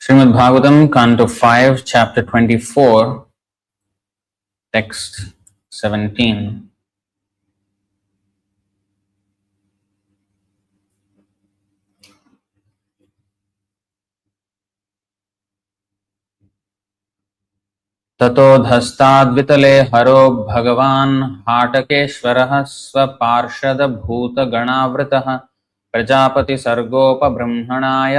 Srimad Bhagavatam, Canto 5, Chapter 24, Text 17. ततोऽधस्ताद्वितले हरो भगवान् हाटकेश्वरः स्वपार्षदभूतगणावृतः प्रजापतिसर्गोपबृंहणाय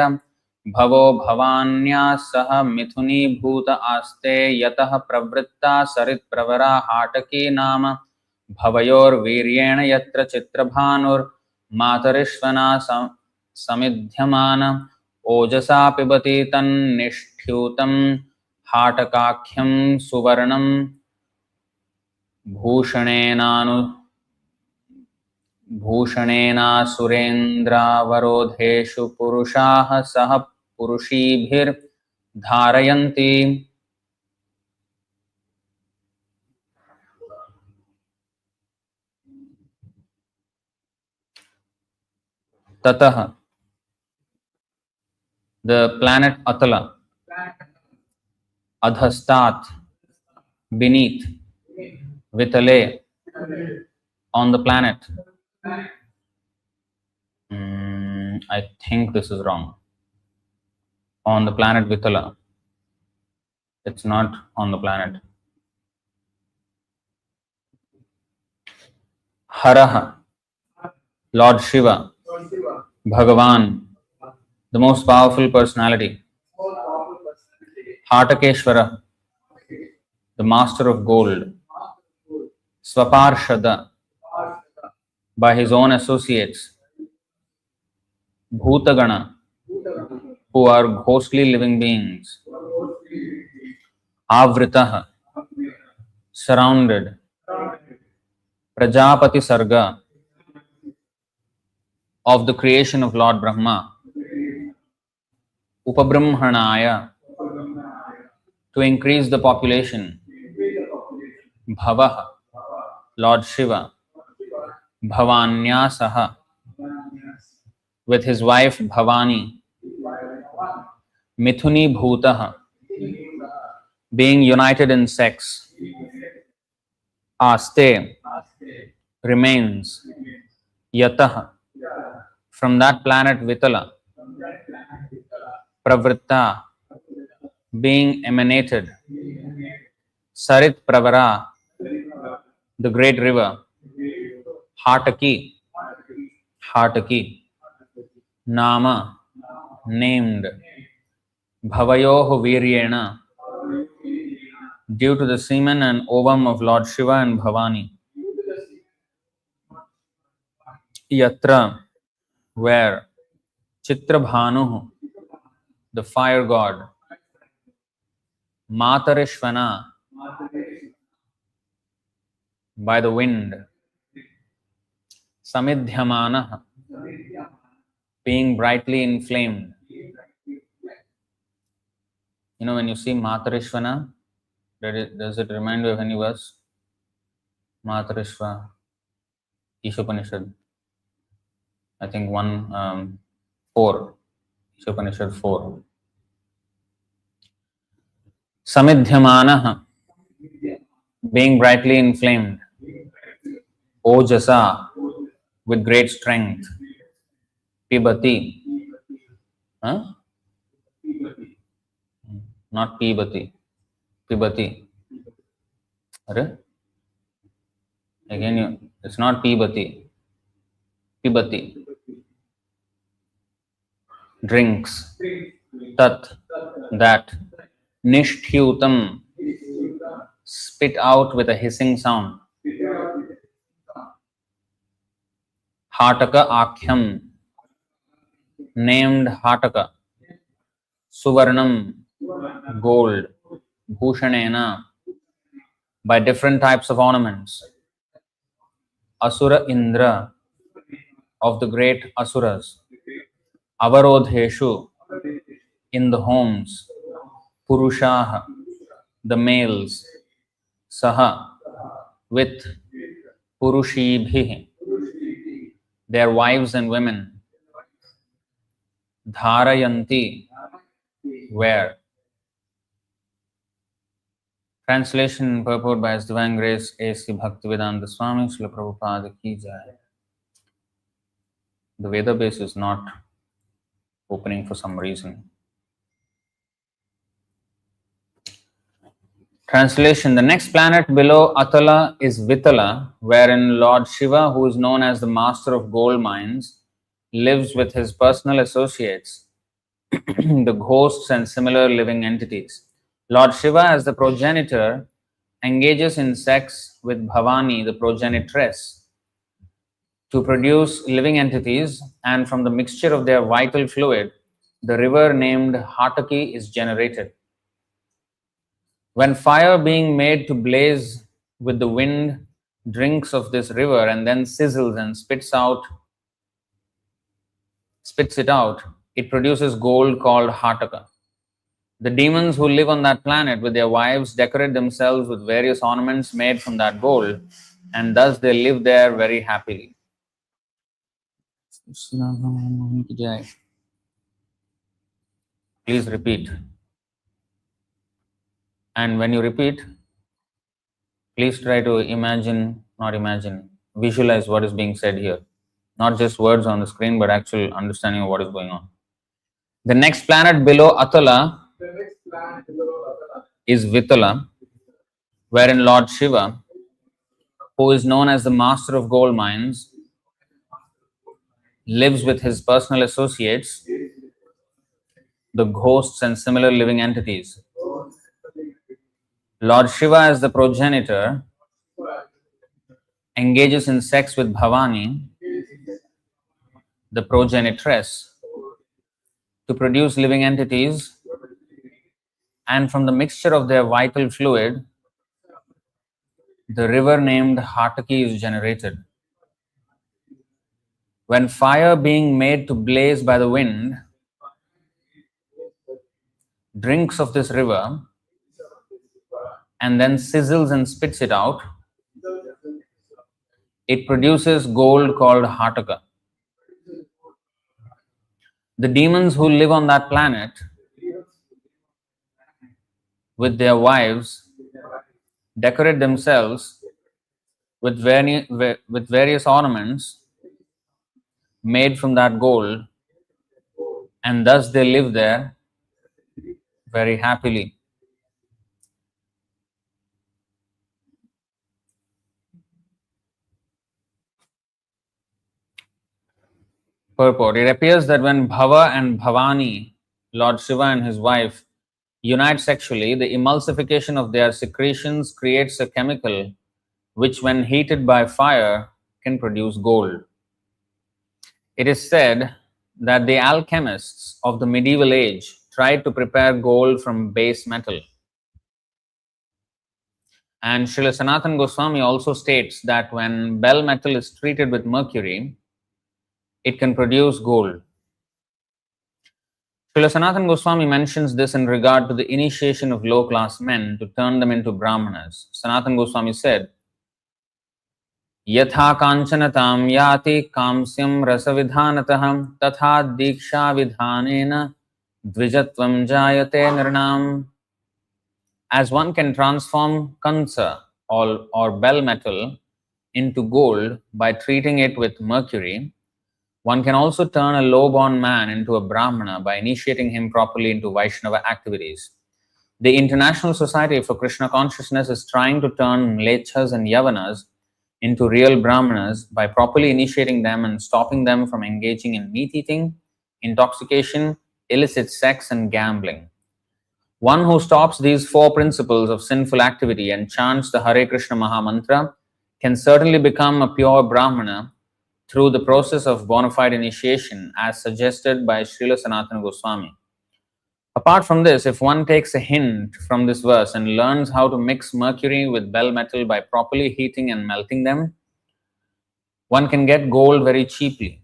भवो भवान्या सह मिथुनीभूत आस्ते यतः प्रवृत्ता सरित्प्रवरा हाटकी नाम भवयोर्वीर्येण यत्र चित्रभानुर्मातरिश्वना समिध्यमान ओजसा पिबति तन्निष्ठ्यूतं हाटकाख्यं सुवर्णं भूषणेनासुरेन्द्रावरोधेषु पुरुषाः सह पुरुषीभिर्धारयन्ति। ततः, the planet Atala, adhastat, beneath, vitale, on the planet. I think this is wrong. On the planet Vitala. It's not on the planet. Haraha, Lord Shiva, Bhagavan, the most powerful personality. Hatakeshwara, the master of gold. Swaparshada, by his own associates. Bhutagana, who are ghostly living beings. Avritaha, surrounded. Prajapati Sarga, of the creation of Lord Brahma. Upabrahmanaya, to increase the population. Bhavaha, Lord Shiva. Bhavanyasaha, with his wife Bhavani. Mithuni Bhutaha, being united in sex. Aste, remains. Yataha, from that planet Vitala. Pravritta, being emanated. Sarit Pravara, the great river. Hataki, Hataki. Nama, named. Bhavayoho Viryena, due to the semen and ovum of Lord Shiva and Bhavani. Yatra, where. Chitrabhanu, the fire god. Matarishvana, by the wind. Samidhyamana, being brightly inflamed. You know, when you see Matarishvana, does it remind you of any verse? Matarishva, Ishopanishad. I think 4. Ishopanishad 4. Samidhyamana, being brightly inflamed. Ojasa, with great strength. Pibati. Huh? Not Pibati. Pibati. Again, it's not Pibati. Pibati. Drinks. Tat, that. Nishthyutam, spit out with a hissing sound. Hataka Akhyam, named Hataka. Suvarnam, gold. Bhushanena, by different types of ornaments. Asura Indra, of the great Asuras. Avarodheshu, in the homes. Purushaha, the males. Saha, with. Purushibhi, their wives and women. Dharayanti, where. Translation and purport by His Divine Grace A.C. Bhaktivedanta Swami Srila Prabhupada Ki Jai. The Veda base is not opening for some reason. Translation. The next planet below Atala is Vitala, wherein Lord Shiva, who is known as the master of gold mines, lives with his personal associates, the ghosts and similar living entities. Lord Shiva, as the progenitor, engages in sex with Bhavani, the progenitress, to produce living entities, and from the mixture of their vital fluid, the river named Hataki is generated. When fire being made to blaze with the wind drinks of this river and then sizzles and spits it out, it produces gold called Hataka. The demons who live on that planet with their wives decorate themselves with various ornaments made from that gold, and thus they live there very happily. Please repeat. And when you repeat, please try to visualize what is being said here. Not just words on the screen, but actual understanding of what is going on. The next planet below Atala is Vitala, wherein Lord Shiva, who is known as the master of gold mines, lives with his personal associates, the ghosts and similar living entities. Lord Shiva, as the progenitor, engages in sex with Bhavani, the progenitress, to produce living entities, and from the mixture of their vital fluid, the river named Hataki is generated. When fire being made to blaze by the wind drinks of this river and then sizzles and spits it out, it produces gold called Hataka. The demons who live on that planet with their wives decorate themselves with various ornaments made from that gold, and thus they live there very happily. Purport. It appears that when Bhava and Bhavani, Lord Shiva and his wife, unite sexually, the emulsification of their secretions creates a chemical which, when heated by fire, can produce gold. It is said that the alchemists of the medieval age tried to prepare gold from base metal. And Srila Sanatana Goswami also states that when bell metal is treated with mercury, it can produce gold. Srila Sanatana Goswami mentions this in regard to the initiation of low-class men to turn them into brahmanas. Sanatana Goswami said, Yatha kancanatam yati kamsyam rasavidhanataham tatha Dīkṣā vidhanena dvijatvam jayate nirnam. As one can transform kansa or bell metal into gold by treating it with mercury, one can also turn a low-born man into a brahmana by initiating him properly into Vaishnava activities. The International Society for Krishna Consciousness is trying to turn mlechas and yavanas into real brahmanas by properly initiating them and stopping them from engaging in meat eating, intoxication, illicit sex, and gambling. One who stops these four principles of sinful activity and chants the Hare Krishna Maha Mantra can certainly become a pure brahmana through the process of bona fide initiation as suggested by Srila Sanatana Goswami. Apart from this, if one takes a hint from this verse and learns how to mix mercury with bell metal by properly heating and melting them, one can get gold very cheaply.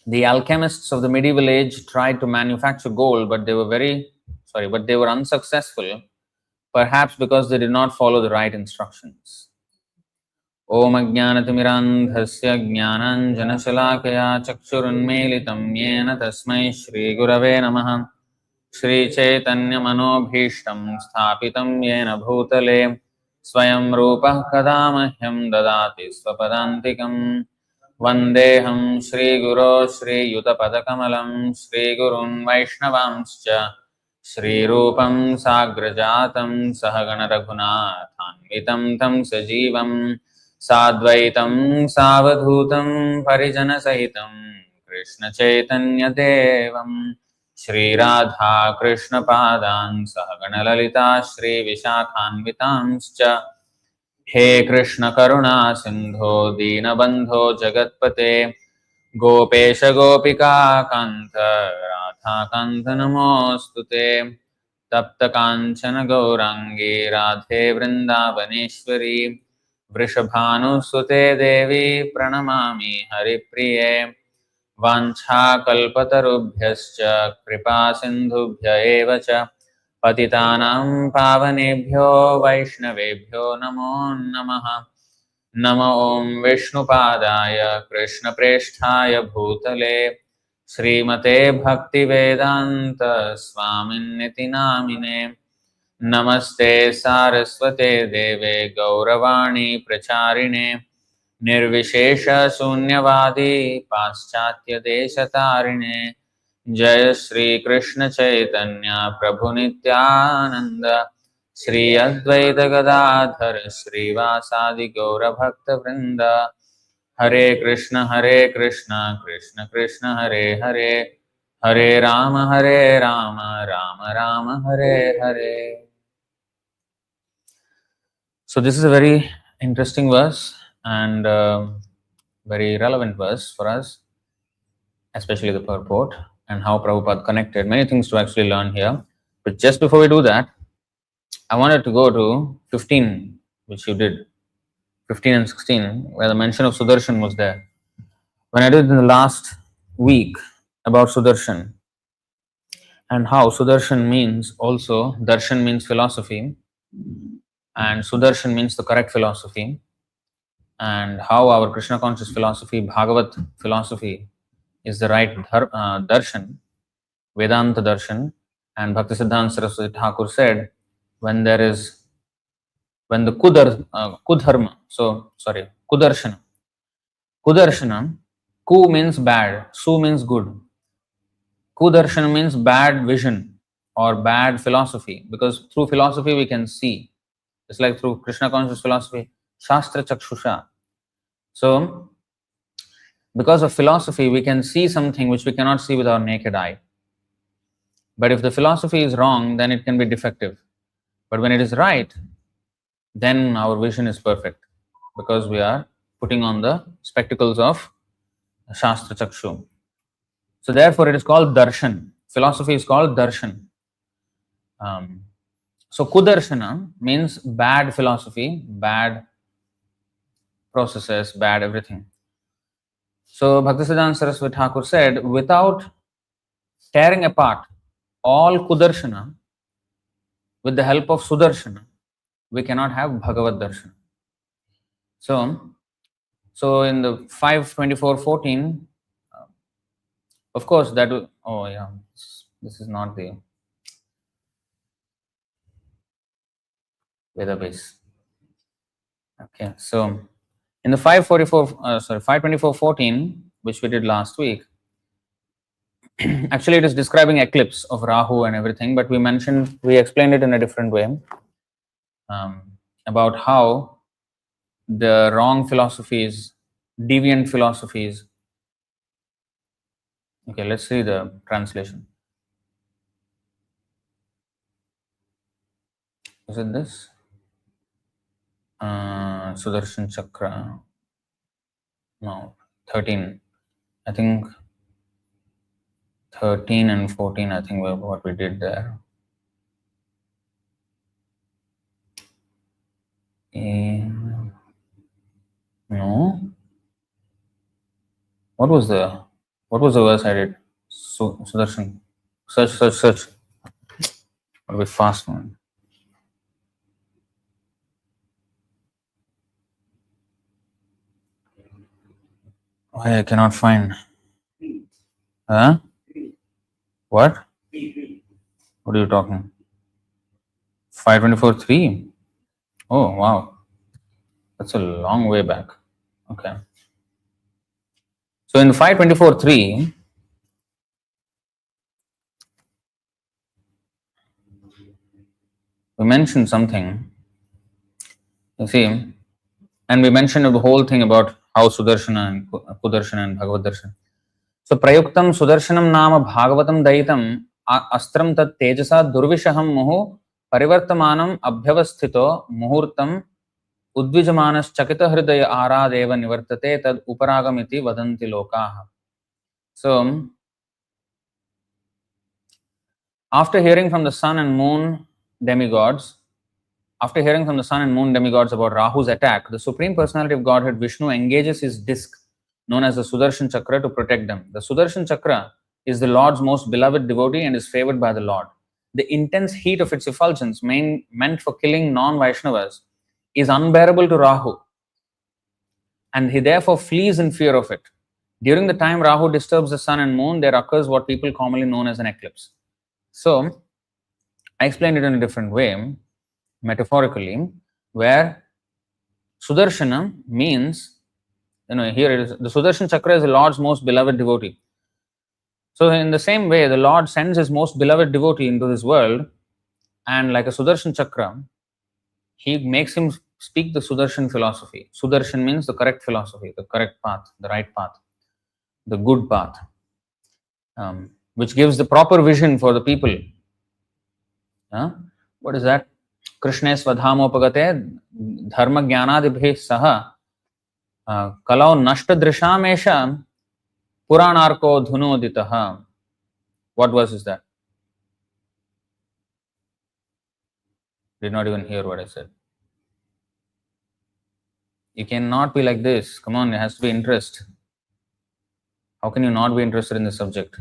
The alchemists of the medieval age tried to manufacture gold, but they were unsuccessful, perhaps because they did not follow the right instructions. Om Ajnanatimirandhasya Jnananjanashalakaya Chakshurunmelitam Yena Tasmai Shri Gurave Namaha. श्रीचैतन्यमनोभीष्टं स्थापितं येन भूतले स्वयं रूपः कदा मह्यं ददाति स्वपदान्तिकं वन्देऽहं श्रीगुरो श्रीयुतपदकमलं श्रीगुरुन् वैष्णवांश्च श्रीरूपं साग्रजातं सहगणरघुनाथान्वितं तं सजीवं साद्वैतं सावधूतं परिजनसहितं कृष्णचैतन्यदेवं श्रीराधा कृष्णपादान् सहगणललिता श्रीविशाखान्वितांश्च हे कृष्ण करुणा सिंधो दीनबंधो जगत्पते गोपेश गोपिका कांत राधा कांत नमोस्तुते तप्त कांचन गौरांगी राधे वृंदावनेश्वरी वृषभानुसुते देवी प्रणमामि हरिप्रिये वाञ्छाकल्पतरुभ्यश्च कृपा सिन्धुभ्य एव च पतितानां पावनेभ्यो वैष्णवेभ्यो नमो नमः। नमो ॐ विष्णुपादाय कृष्णप्रेष्ठाय भूतले श्रीमते भक्तिवेदान्त स्वामिन्निति नामिने नमस्ते सारस्वते देवे गौरवाणी प्रचारिणे निर्विशेष शून्यवादी पाश्चात्य देशतारिणे जय श्री कृष्ण चैतन्य प्रभु नित्यानंद श्री अद्वैत गदाधर श्रीवासादि गौर भक्त वृंद हरे Krishna Krishna Krishna Hare Hare Hare Ram Ram Ram Hare Hare. So this is a very interesting verse and very relevant verse for us, especially the purport and how Prabhupada connected. Many things to actually learn here. But just before we do that, I wanted to go to 15, which you did, 15 and 16, where the mention of Sudarshan was there. When I did in the last week about Sudarshan and how Sudarshan means also, Darshan means philosophy, and Sudarshan means the correct philosophy, and how our Krishna conscious philosophy, Bhagavat philosophy, is the right darshan, Vedanta darshan. And Bhaktisiddhanta Saraswati Thakur said, when the kudharma, kudarshana, ku means bad, su means good. Kudarshana means bad vision or bad philosophy, because through philosophy we can see. It's like through Krishna conscious philosophy, Shastra Chakshusha. So, because of philosophy, we can see something which we cannot see with our naked eye. But if the philosophy is wrong, then it can be defective. But when it is right, then our vision is perfect, because we are putting on the spectacles of Shastra Chakshu. So therefore it is called darshan. Philosophy is called darshan. So kudarshana means bad philosophy, bad processes, bad everything. So Bhaktisiddhanta Saraswati Thakur said, without tearing apart all kudarshana, with the help of Sudarshana, we cannot have Bhagavad Darshan. So in the 5:24:14, of course that will, oh yeah, this is not the Vedabase. Okay, so in the 5:24:14, which we did last week, actually it is describing eclipse of Rahu and everything, but we explained it in a different way, about how the wrong philosophies, deviant philosophies. Okay, let's see the translation. Is it this? Sudarshan Chakra. No, 13. I think 13 and 14, I think, were what we did there. No. What was the verse I did? Sudarshan. Search. What be fast one. Why I cannot find? Huh? What? What are you talking? 524.3. Oh, wow. That's a long way back. Okay. So in 524.3, we mentioned something. You see, and we mentioned the whole thing about how Sudarshana and Kudarshana and Bhagavad Darshan. So prayuktam Sudarshanam nama Bhagavatam daitam astram tat tejasa durvishaham muhu parivartamanam abhyavasthito muhurtam udvijamanas chakita hridaya aradeva nivartate tad uparagamiti vadanti lokaha. So after hearing from the sun and moon demigods, about Rahu's attack, the Supreme Personality of Godhead Vishnu engages his disc known as the Sudarshan Chakra to protect them. The Sudarshan Chakra is the Lord's most beloved devotee and is favored by the Lord. The intense heat of its effulgence, meant for killing non-Vaishnavas, is unbearable to Rahu, and he therefore flees in fear of it. During the time Rahu disturbs the sun and moon, there occurs what people commonly known as an eclipse. So, I explained it in a different way, metaphorically, where Sudarshana means, here it is, the Sudarshan Chakra is the Lord's most beloved devotee. So in the same way, the Lord sends his most beloved devotee into this world, and like a Sudarshan Chakra, he makes him speak the Sudarshan philosophy. Sudarshan means the correct philosophy, the correct path, the right path, the good path, which gives the proper vision for the people. What is that? Krishne svadhamopagate dharma jnanadibhi saha kalau nashta drishamesha puranarko dhunoditaha. What verse is that? Did not even hear what I said. You cannot be like this. Come on, it has to be interest. How can you not be interested in the subject?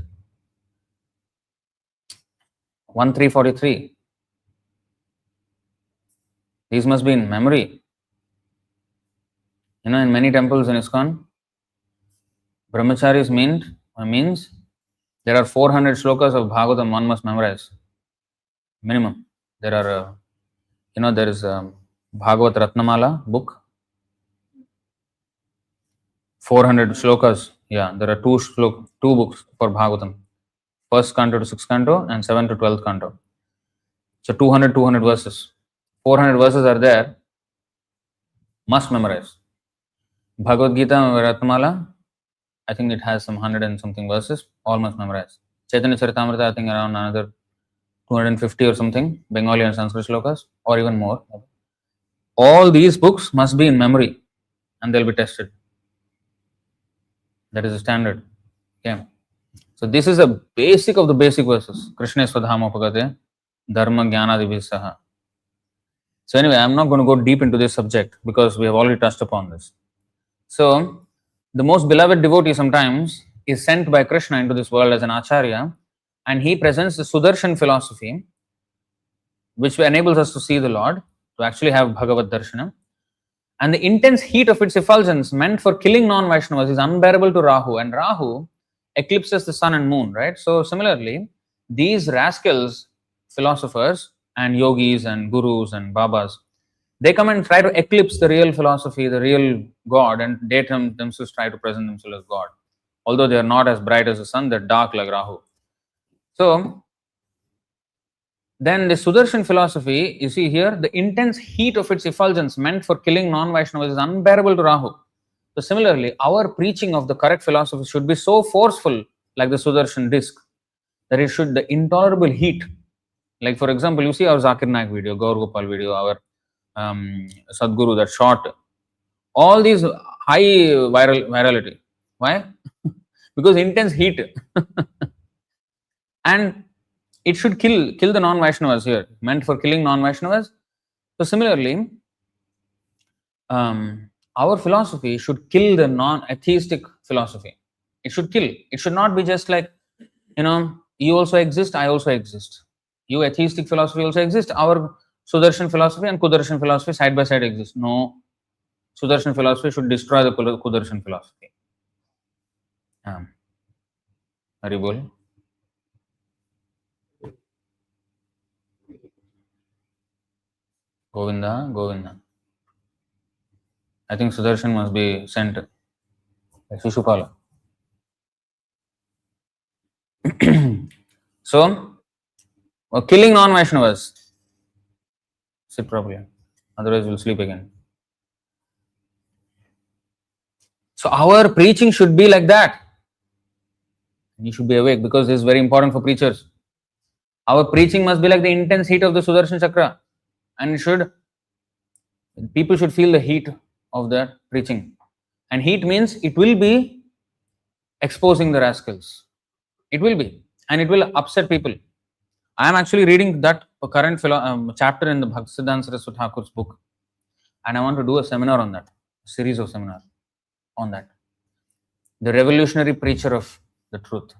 1343. These must be in memory. In many temples in ISKCON, brahmacharis means there are 400 slokas of Bhagavatam one must memorize. Minimum. There are, there is Bhagavat Ratnamala book. 400 slokas. Yeah, there are two books for Bhagavatam. First canto to sixth canto and 7th to 12th canto. So 200 verses. 400 verses are there. Must memorize. Bhagavad Gita Ratnamala, I think it has some 100 and something verses. All must memorize. Chaitanya Charitamrita, I think around another 250 or something. Bengali and Sanskrit slokas, or even more. All these books must be in memory and they'll be tested. That is the standard. Okay. So this is a basic of the basic verses. Krishna svadhamopagate dharma jnanadibhi saha. So anyway, I'm not going to go deep into this subject because we have already touched upon this. So the most beloved devotee sometimes is sent by Krishna into this world as an acharya, and he presents the Sudarshan philosophy, which enables us to see the Lord, to actually have Bhagavad Darshana. And the intense heat of its effulgence, meant for killing non-Vaishnavas, is unbearable to Rahu, and Rahu eclipses the sun and moon, right? So similarly, these rascals, philosophers and yogis and gurus and babas, they come and try to eclipse the real philosophy, the real God, and they themselves try to present themselves as God. Although they are not as bright as the sun, they're dark like Rahu. So then the Sudarshan philosophy, you see here, the intense heat of its effulgence, meant for killing non-Vaishnavas, is unbearable to Rahu. So similarly, our preaching of the correct philosophy should be so forceful, like the Sudarshan disc, that it should, the intolerable heat. Like for example, you see our Zakir Naik video, Gaur Gopal video, our Sadguru, that short, all these high virality. Why? Because intense heat. And it should kill the non-Vaishnavas here, meant for killing non-Vaishnavas. So similarly, our philosophy should kill the non-atheistic philosophy. It should kill. It should not be just like, you also exist, I also exist. You atheistic philosophy also exist. Our Sudarshan philosophy and Kudarshan philosophy side by side exist. No. Sudarshan philosophy should destroy the Kudarshan philosophy. Haribol. Govinda, Govinda. I think Sudarśana must be sent like Shishupala. So, killing non-Vaishnavas. Sit properly. Otherwise, we'll sleep again. So, our preaching should be like that. You should be awake because this is very important for preachers. Our preaching must be like the intense heat of the Sudarshan Chakra. And people should feel the heat of their preaching. And heat means it will be exposing the rascals. It will be. And it will upset people. I am actually reading that current chapter in the Bhaktisiddhanta Saraswati Thakur's book. And I want to do a seminar on that. A series of seminars on that. The revolutionary preacher of the truth.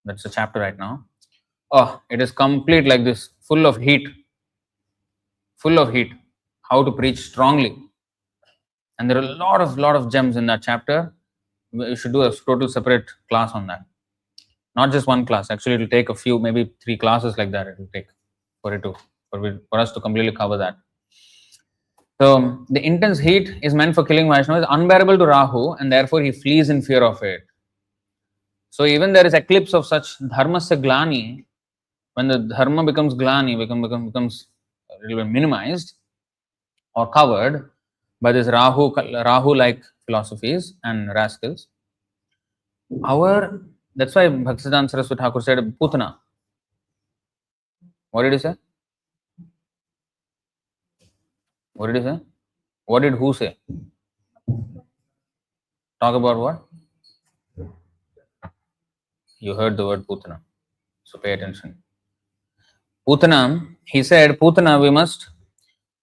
That's the chapter right now. Oh, it is complete like this. Full of heat. Full of heat. How to preach strongly. And there are a lot of gems in that chapter. We should do a total separate class on that. Not just one class. Actually, it will take a few, maybe 3 classes like that. It will take for us to completely cover that. So the intense heat is meant for killing Vaishnavas, unbearable to Rahu, and therefore he flees in fear of it. So even there is eclipse of such dharmasya glani, when the dharma becomes glani, becomes a little bit minimized or covered by this Rahu-like philosophies and rascals. That's why Bhaktisiddhanta Saraswati Thakur said Putana. What did he say? What did he say? What did who say? Talk about what? You heard the word Putana. So pay attention. Putana, he said, Putana we must.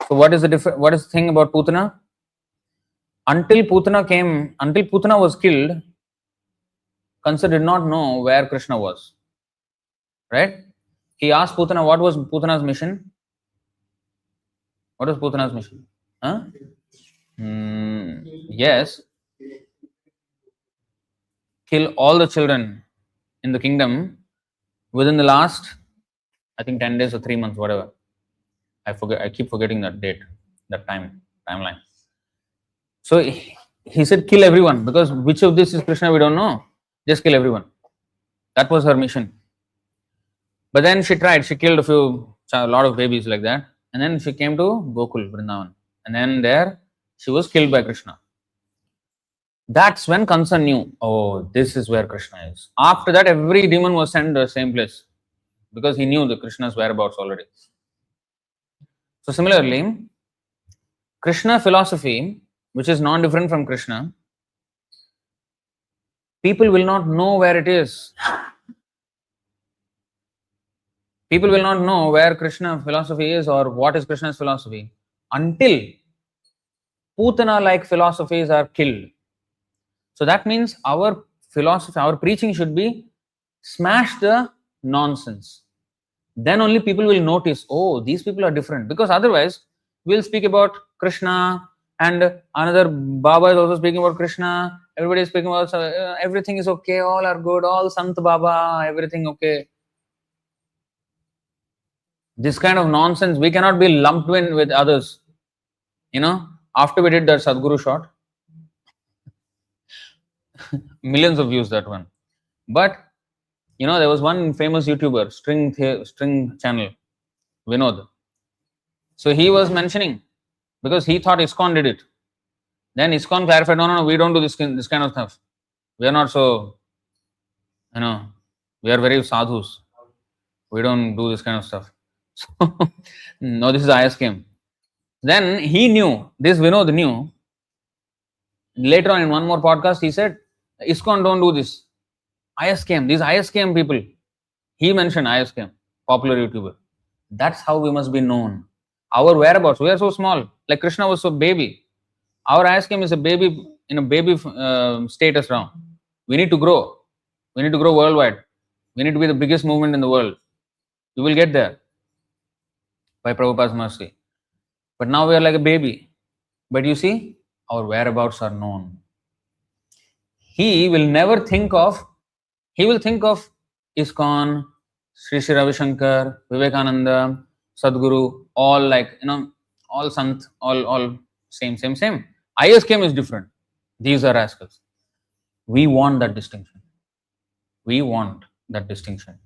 So what is the thing about Putana? Until Putana was killed, Kansa did not know where Krishna was. Right? He asked Putana, what was Putana's mission? What was Putana's mission? Huh? Yes. Kill all the children in the kingdom within the last, I think 10 days or 3 months, whatever. I keep forgetting that date, that timeline. So he said, kill everyone, because which of this is Krishna, we don't know. Just kill everyone. That was her mission. But then she tried. She killed a lot of babies like that. And then she came to Gokul, Vrindavan. And then there, she was killed by Krishna. That's when Kansa knew, oh, this is where Krishna is. After that, every demon was sent to the same place. Because he knew the Krishna's whereabouts already. So similarly, Krishna philosophy, which is non-different from Krishna, people will not know where it is. People will not know where Krishna philosophy is or what is Krishna's philosophy until Putana-like philosophies are killed. So that means our philosophy, our preaching should be smash the nonsense. Then only people will notice, oh, these people are different. Because otherwise, we'll speak about Krishna and another Baba is also speaking about Krishna. Everybody is speaking about everything is okay, all are good, all Sant Baba, everything okay. This kind of nonsense, we cannot be lumped in with others. After we did that Sadhguru shot, millions of views that one. But, there was one famous YouTuber, string channel, Vinod. So he was mentioning, because he thought ISKCON did it. Then ISKCON clarified, no, we don't do this kind of stuff. We are not so, we are very sadhus. We don't do this kind of stuff. So, no, this is ISKCON. Then he knew, this Vinod knew. Later on in one more podcast, he said, ISKCON don't do this. ISKCON, these ISKCON people. He mentioned ISKCON, popular YouTuber. That's how we must be known. Our whereabouts, we are so small. Like Krishna was so baby. Our ISKCON is a baby, in a baby status now. We need to grow. We need to grow worldwide. We need to be the biggest movement in the world. We will get there by Prabhupada's mercy. But now we are like a baby. But you see, our whereabouts are known. He will think of ISKCON, Sri Ravi Shankar, Vivekananda, Sadhguru, all like, all sant, all same. ISKM is different. These are rascals. We want that distinction. We want that distinction.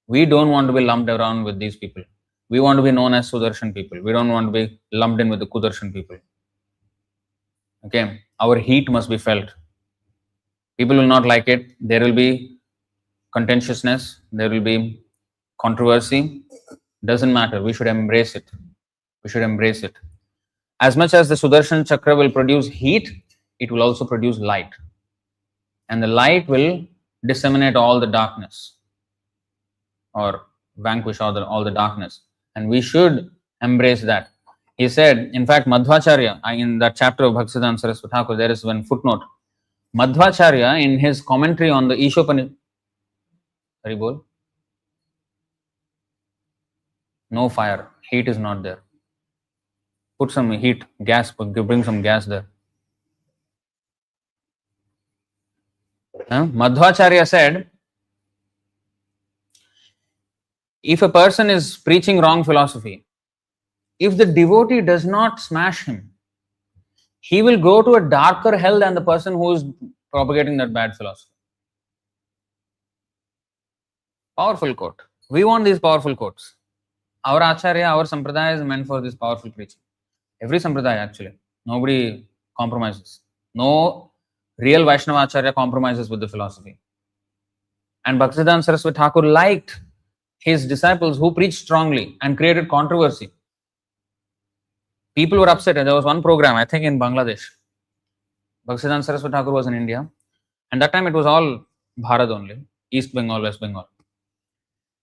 We don't want to be lumped around with these people. We want to be known as Sudarshan people. We don't want to be lumped in with the Kudarshan people. Okay, our heat must be felt. People will not like it. There will be contentiousness. There will be controversy. Doesn't matter. We should embrace it. We should embrace it. As much as the Sudarshan Chakra will produce heat, it will also produce light. And the light will disseminate all the darkness or vanquish all the darkness. And we should embrace that. He said, in fact, Madhvacharya, in that chapter of Bhaktisiddhanta Saraswati Thakur, there is one footnote. Madhvacharya, in his commentary on the Ishopanishad, Haribol, no fire, heat is not there. Put some heat, gas, bring some gas there. Madhvacharya said, if a person is preaching wrong philosophy, if the devotee does not smash him, he will go to a darker hell than the person who is propagating that bad philosophy. Powerful quote. We want these powerful quotes. Our Acharya, our Sampradaya is meant for this powerful preaching. Every Sampradaya actually. Nobody compromises. No real Vaishnava Acharya compromises with the philosophy. And Bhaktisiddhanta Saraswati Thakur liked his disciples who preached strongly and created controversy. People were upset. There was one program, I think in Bangladesh. Bhaktisiddhanta Saraswati Thakur was in India. And that time it was all Bharat only. East Bengal, West Bengal.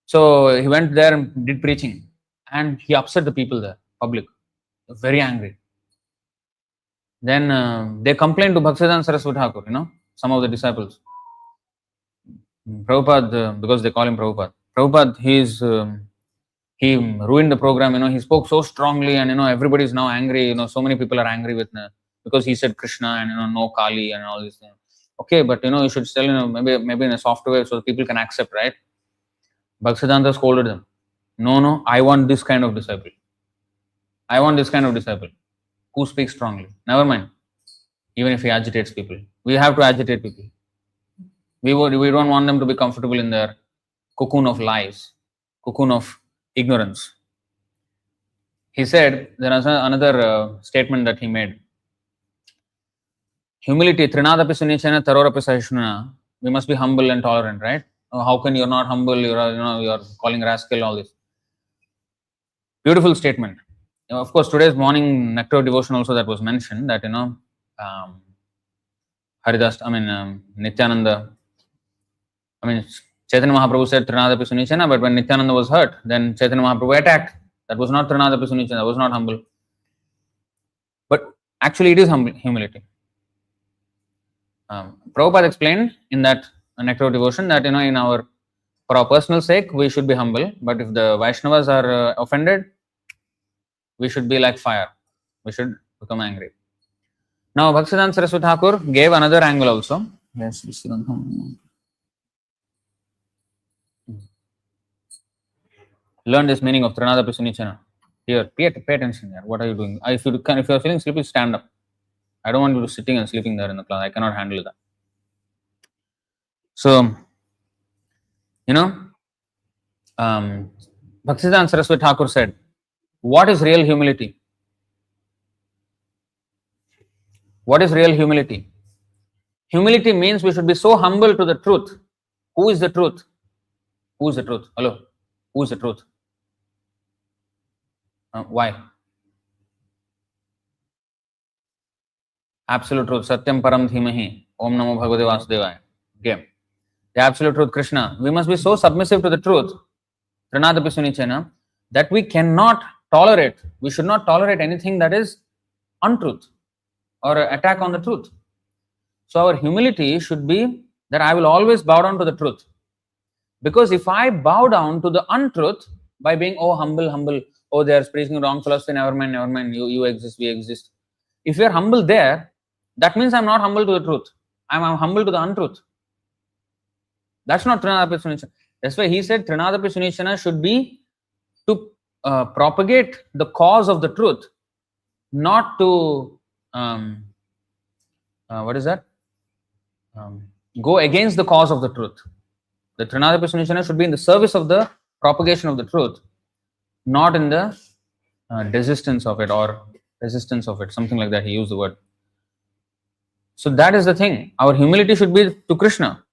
So he went there and did preaching. And he upset the people there, public. Very angry. Then they complained to Bhaktisiddhanta Saraswati Thakur, some of the disciples. Prabhupada, because they call him Prabhupada. Prabhupada, he ruined the program, he spoke so strongly and, everybody is now angry, so many people are angry with because he said Krishna and, no Kali and all these things. Okay, but, you should still, maybe in a softer way so people can accept, right? Bhaktisiddhanta scolded them. No, I want this kind of disciple. I want this kind of disciple who speaks strongly. Never mind. Even if he agitates people. We have to agitate people. We don't want them to be comfortable in their cocoon of lies, cocoon of ignorance. He said, there is another statement that he made. Humility, trinadapi sunichana tarorapi sahishnuna. We must be humble and tolerant, right? How can you're not humble? You're calling rascal, all this. Beautiful statement. Of course, today's morning nectar devotion also that was mentioned that, Haridas, Nityananda, Chaitanya Mahaprabhu said Trinadapi Sunichana, but when Nityananda was hurt, then Chaitanya Mahaprabhu attacked. That was not Trinadapi Sunichana, that was not humble. But actually it is humility. Prabhupada explained in that nectar devotion that, for our personal sake, we should be humble, but if the Vaishnavas are offended, we should be like fire. We should become angry. Now, Bhaktisiddhanta Saraswati Thakur gave another angle also. Yes, learn this meaning of Trinadapi Sunichana. Here, pay attention here. What are you doing? If you are feeling sleepy, stand up. I don't want you to sitting and sleeping there in the class. I cannot handle that. So, Bhaktisiddhanta Saraswati Thakur said, what is real humility? What is real humility? Humility means we should be so humble to the truth. Who is the truth? Who is the truth? Hello? Who is the truth? Why? Absolute truth. Satyam param dhimahi. Om namo bhagavate vasudevaya. Okay. The absolute truth, Krishna. We must be so submissive to the truth, Trinadapi Sunichana, that we cannot tolerate. We should not tolerate anything that is untruth or attack on the truth. So our humility should be that I will always bow down to the truth. Because if I bow down to the untruth by being, humble, they are preaching wrong philosophy, never mind, you exist, we exist. If you are humble there, that means I am not humble to the truth. I am humble to the untruth. That's not Trinadapi Sunichana. That's why he said Trinadapi Sunichana should be to propagate the cause of the truth, not to what is that? Go against the cause of the truth. The Trinadapi Sunicana should be in the service of the propagation of the truth, not in the desistance of it or resistance of it, something like that. He used the word. So that is the thing. Our humility should be to Krishna.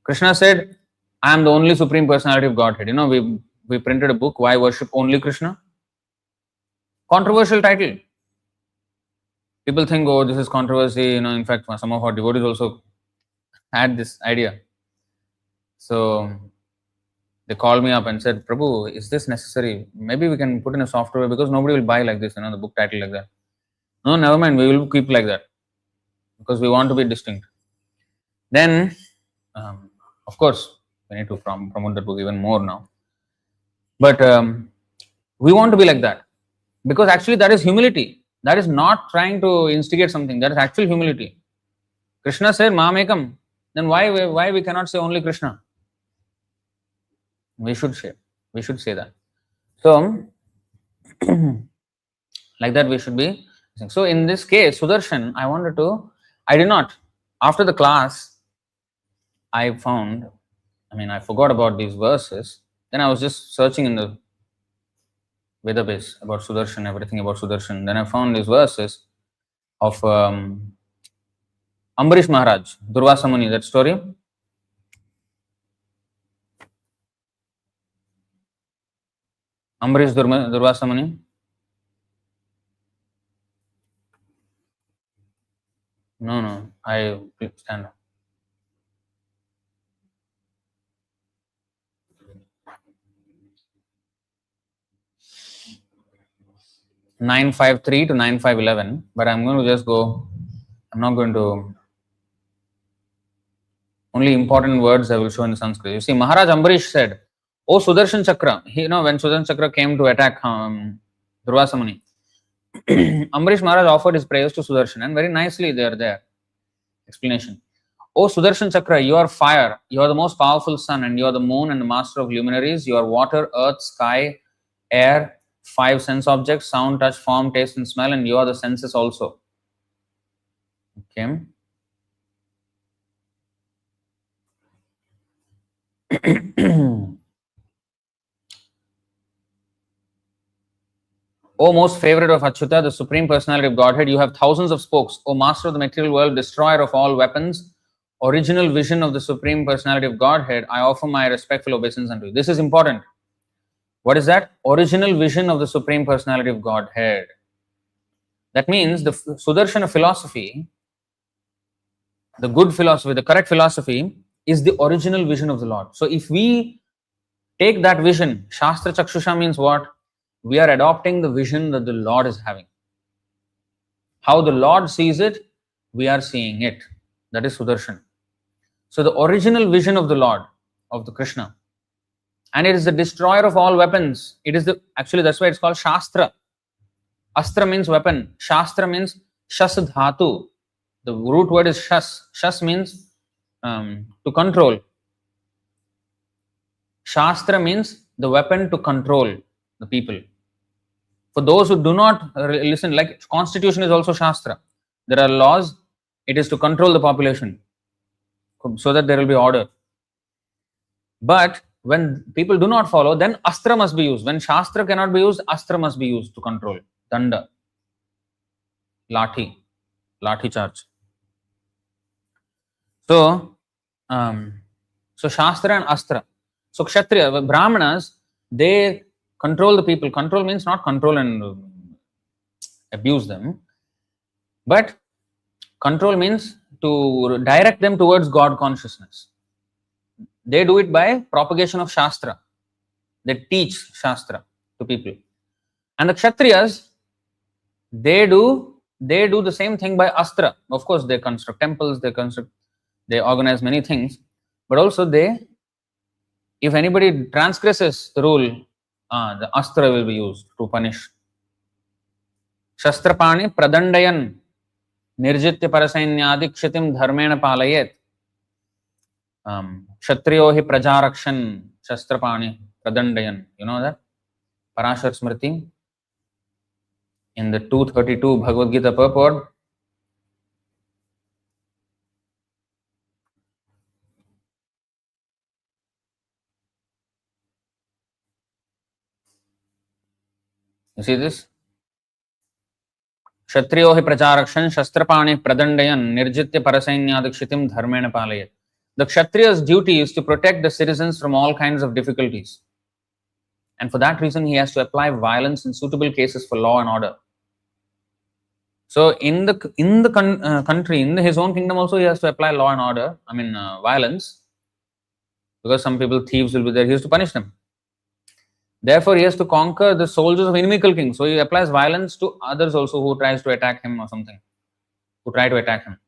Krishna said, I am the only Supreme Personality of Godhead. You know, we printed a book, Why Worship Only Krishna? Controversial title. People think, oh, this is controversy. You know, in fact, some of our devotees also had this idea. So they called me up and said, Prabhu, is this necessary? Maybe we can put in a software because nobody will buy like this, you know, the book title like that. No, never mind, we will keep like that because we want to be distinct. Then, of course, we need to promote that book even more now. But we want to be like that because actually that is humility. That is not trying to instigate something. That is actual humility. Krishna said, Mamekam. Then why we cannot say only Krishna? We should say that. So, like that we should be. So in this case, Sudarshan, I did not. After the class, I forgot about these verses. Then I was just searching in the Vedabase about Sudarshan, everything about Sudarshan. Then I found these verses of Ambarish Maharaj, Durvasa Muni, that story. Ambarish Durvasa Muni. No, I stand up. 953 to 9511, but I'm going to just go. I'm not going to. Only important words I will show in the Sanskrit. You see, Maharaj Ambarish said, "O Sudarshan Chakra." When Sudarshan Chakra came to attack Durvasa Muni, Ambarish Maharaj offered his prayers to Sudarshan, and very nicely they are there. Explanation. O Sudarshan Chakra, you are fire, you are the most powerful sun, and you are the moon and the master of luminaries. You are water, earth, sky, air, 5 sense objects, sound, touch, form, taste, and smell, and you are the senses also. Okay. O most favorite of Achyuta, the Supreme Personality of Godhead, you have thousands of spokes. O Master of the material world, destroyer of all weapons, original vision of the Supreme Personality of Godhead, I offer my respectful obeisance unto you. This is important. What is that? Original vision of the Supreme Personality of Godhead. That means the Sudarshana philosophy, the good philosophy, the correct philosophy, is the original vision of the Lord. So if we take that vision, Shastra Chakshusha means what? We are adopting the vision that the Lord is having. How the Lord sees it, we are seeing it. That is Sudarshan. So the original vision of the Lord, of the Krishna, and it is the destroyer of all weapons. It is actually that's why it's called Shastra. Astra means weapon. Shastra means Shas Dhatu. The root word is Shas. Shas means to control. Shastra means the weapon to control the people. For those who do not listen, like constitution is also Shastra. There are laws. It is to control the population so that there will be order. But when people do not follow, then Astra must be used. When Shastra cannot be used, Astra must be used to control. Danda. Lathi charge. So Shastra and Astra. So Kshatriya, Brahmanas, they control the people. Control means not control and abuse them, but control means to direct them towards God consciousness. They do it by propagation of Shastra. They teach Shastra to people. And the Kshatriyas, they do the same thing by Astra. Of course, they construct temples, they organize many things, but also if anybody transgresses the rule, the Astra will be used to punish. Shastrapani pradandayan nirjitya parasainyadi kshitim dharmena palayet. Kshatriyo hi prajarakshan shastrapani pradandayan. You know that? Parashar Smriti, in the 232 Bhagavad Gita purport, you see this? Kshatriyo hi pracharakshan shastrapani pradandayan nirjitya parasainyadikshitim dharmena palayat. The Kshatriya's duty is to protect the citizens from all kinds of difficulties. And for that reason, he has to apply violence in suitable cases for law and order. So in the country, in his own kingdom also, he has to apply law and order, violence, because some people, thieves will be there, he has to punish them. Therefore, he has to conquer the soldiers of inimical kings. So he applies violence to others also who tries to attack him or something, who try to attack him.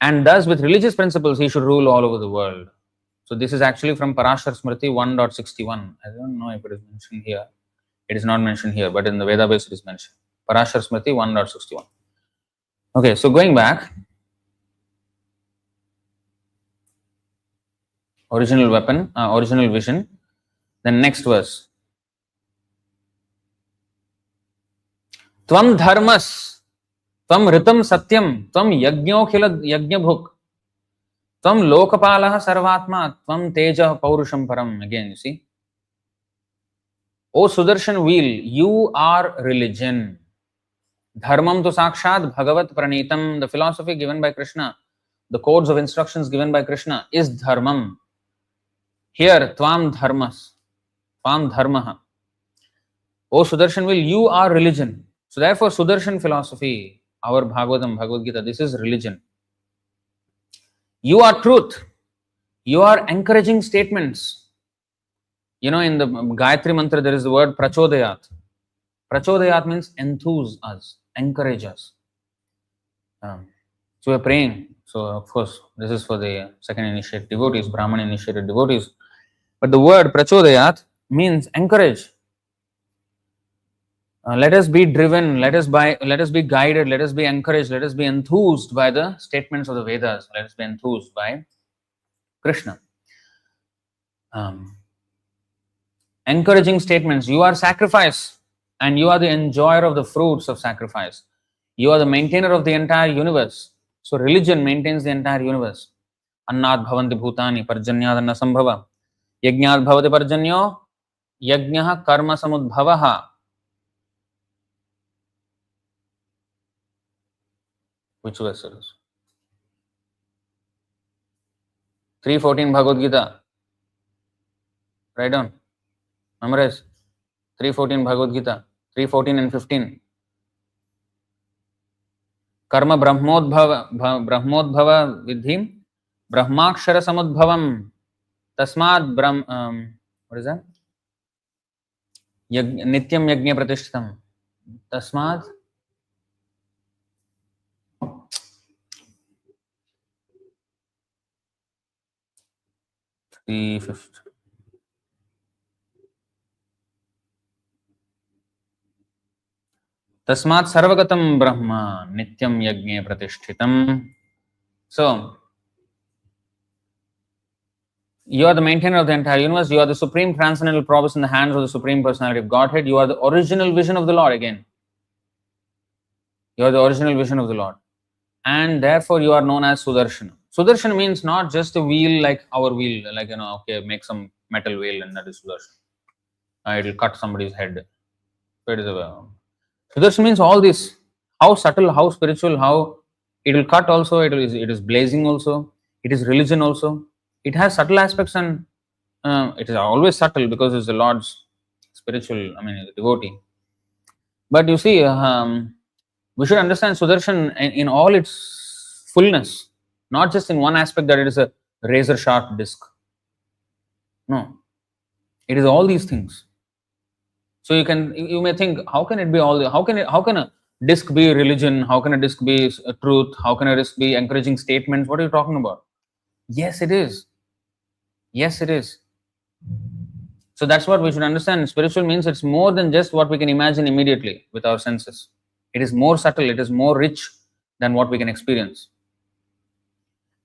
And thus, with religious principles, he should rule all over the world. So this is actually from Parashar Smriti 1.61. I don't know if it is mentioned here. It is not mentioned here, but in the Veda base it is mentioned. Parashar Smriti 1.61. Okay, so going back, original weapon, original vision. Then next verse. Tvam dharmas, tvam ritam satyam, tvam yajñokhila yajñabhuk, tvam lokapalaha sarvatma, tvam teja paurusham param. Again, you see. O Sudarshan wheel, you are religion. Dharmam tu sakshat bhagavat pranitam. The philosophy given by Krishna, the codes of instructions given by Krishna is dharmam. Here, tvam dharmas, tvam dharmaha. O Sudarshan wheel, you are religion. So therefore, Sudarshan philosophy, our Bhagavatam, Bhagavad Gita, this is religion. You are truth. You are encouraging statements. You know, in the Gayatri Mantra, there is the word prachodayat. Prachodayat means enthuse us, encourage us. So we're praying. So, of course, this is for the second initiated devotees, Brahman initiated devotees. But the word prachodayat means encourage. Let us be driven, let us be guided, let us be encouraged, let us be enthused by the statements of the Vedas, let us be enthused by Krishna. Encouraging statements. You are sacrifice and you are the enjoyer of the fruits of sacrifice. You are the maintainer of the entire universe. So religion maintains the entire universe. Annad bhavanti bhutani parjanyad anna sambhava. Yajñad bhavati parjanyo yajñaha karma samudbhavaha. Which verse it is? 3:14 Bhagavad Gita. Write down. Memorize. 3:14 Bhagavad Gita. 3:14 and 15. Karma brahmodbhava vidhi brahmakshara samudbhavam tasmad what is that? Nityam yajna pratishtham. Tasmad Tasmat sarvagatam brahma nityam yajne pratishtitam. So, you are the maintainer of the entire universe. You are the supreme transcendental province in the hands of the supreme personality of Godhead. You are the original vision of the Lord again. You are the original vision of the Lord. And therefore, you are known as Sudarśana. Sudarśana means not just a wheel like our wheel, like, okay, make some metal wheel and that is Sudarśana. It will cut somebody's head. So it is a Sudarshan means all this, how subtle, how spiritual, how it will cut also, it is blazing also, it is religion also. It has subtle aspects and it is always subtle because it's the Lord's spiritual, devotee. But you see, we should understand Sudarshan in all its fullness, not just in one aspect that it is a razor sharp disc. No, it is all these things. So you may think, how can it be all? How can a disc be religion? How can a disc be truth? How can a disc be encouraging statements? What are you talking about? Yes, it is. Yes, it is. So that's what we should understand. Spiritual means it's more than just what we can imagine immediately with our senses. It is more subtle. It is more rich than what we can experience.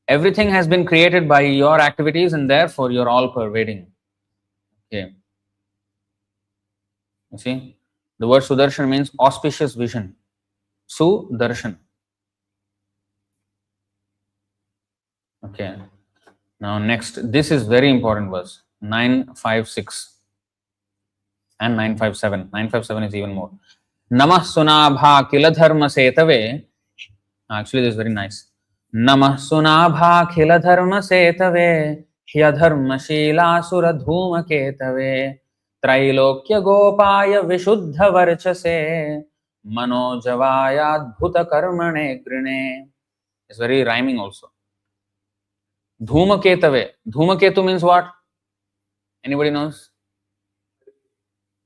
Everything has been created by your activities, and therefore you're all pervading. Okay. You see, the word Sudarshana means auspicious vision. Sudarshana. Okay. Now next, this is very important verse 956 and 957. 957 is even more. Namah sunabha kila dharma setave. Actually, this is very nice. Namah sunabha khila dharma setave hya dharma shila sura dhuma ketave trailokya gopaya vishuddha varchase manojavaya adbhuta karmane grine. It's very rhyming also. Dhuma ketave. Dhuma ketu means what? Anybody knows?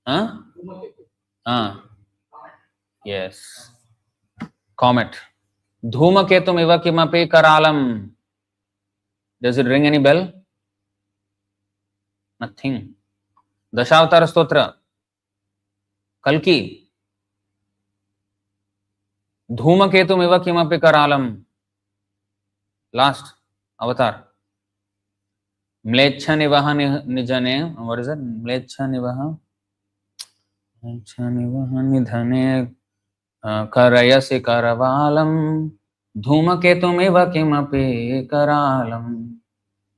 Huh? Yes. Comet. Dhumaketum iva kimapi karalam. Does it ring any bell? Nothing. Dashavatara Stotra. Kalki. Dhumaketum iva kimapi karalam. Last avatar. Mlecha nivaha nijane. What is it? Mlecha nivaha nidhane karayasi karavalam. Dhumaketum iva kimapi karalam.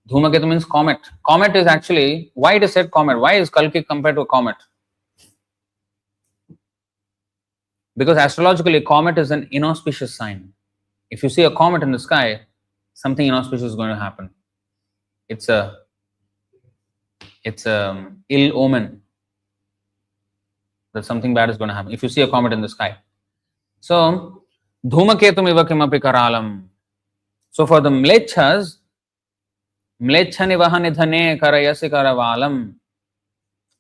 Dhumaketu means comet. Comet is actually, why it is said comet? Why is Kalki compared to a comet? Because astrologically, comet is an inauspicious sign. If you see a comet in the sky, something inauspicious is going to happen. It's a ill omen that something bad is going to happen if you see a comet in the sky. So, Dhumaketum iva kimapi karalam. So for the Mlechas, Mlecha nivaha nidhane karayasi karavalam.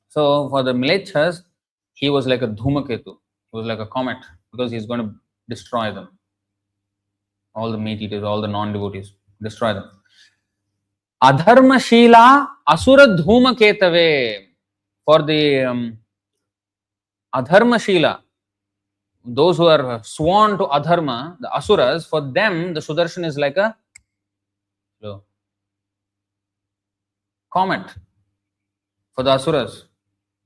So for the Mlechas, he was like a Dhumaketu. He was like a comet because he's going to destroy them. All the meat eaters, all the non-devotees, destroy them. Adharma Shila Asura Dhumaketave. For the Adharma Shila, those who are sworn to Adharma, the Asuras, for them the Sudarshana is like a comet. For the Asuras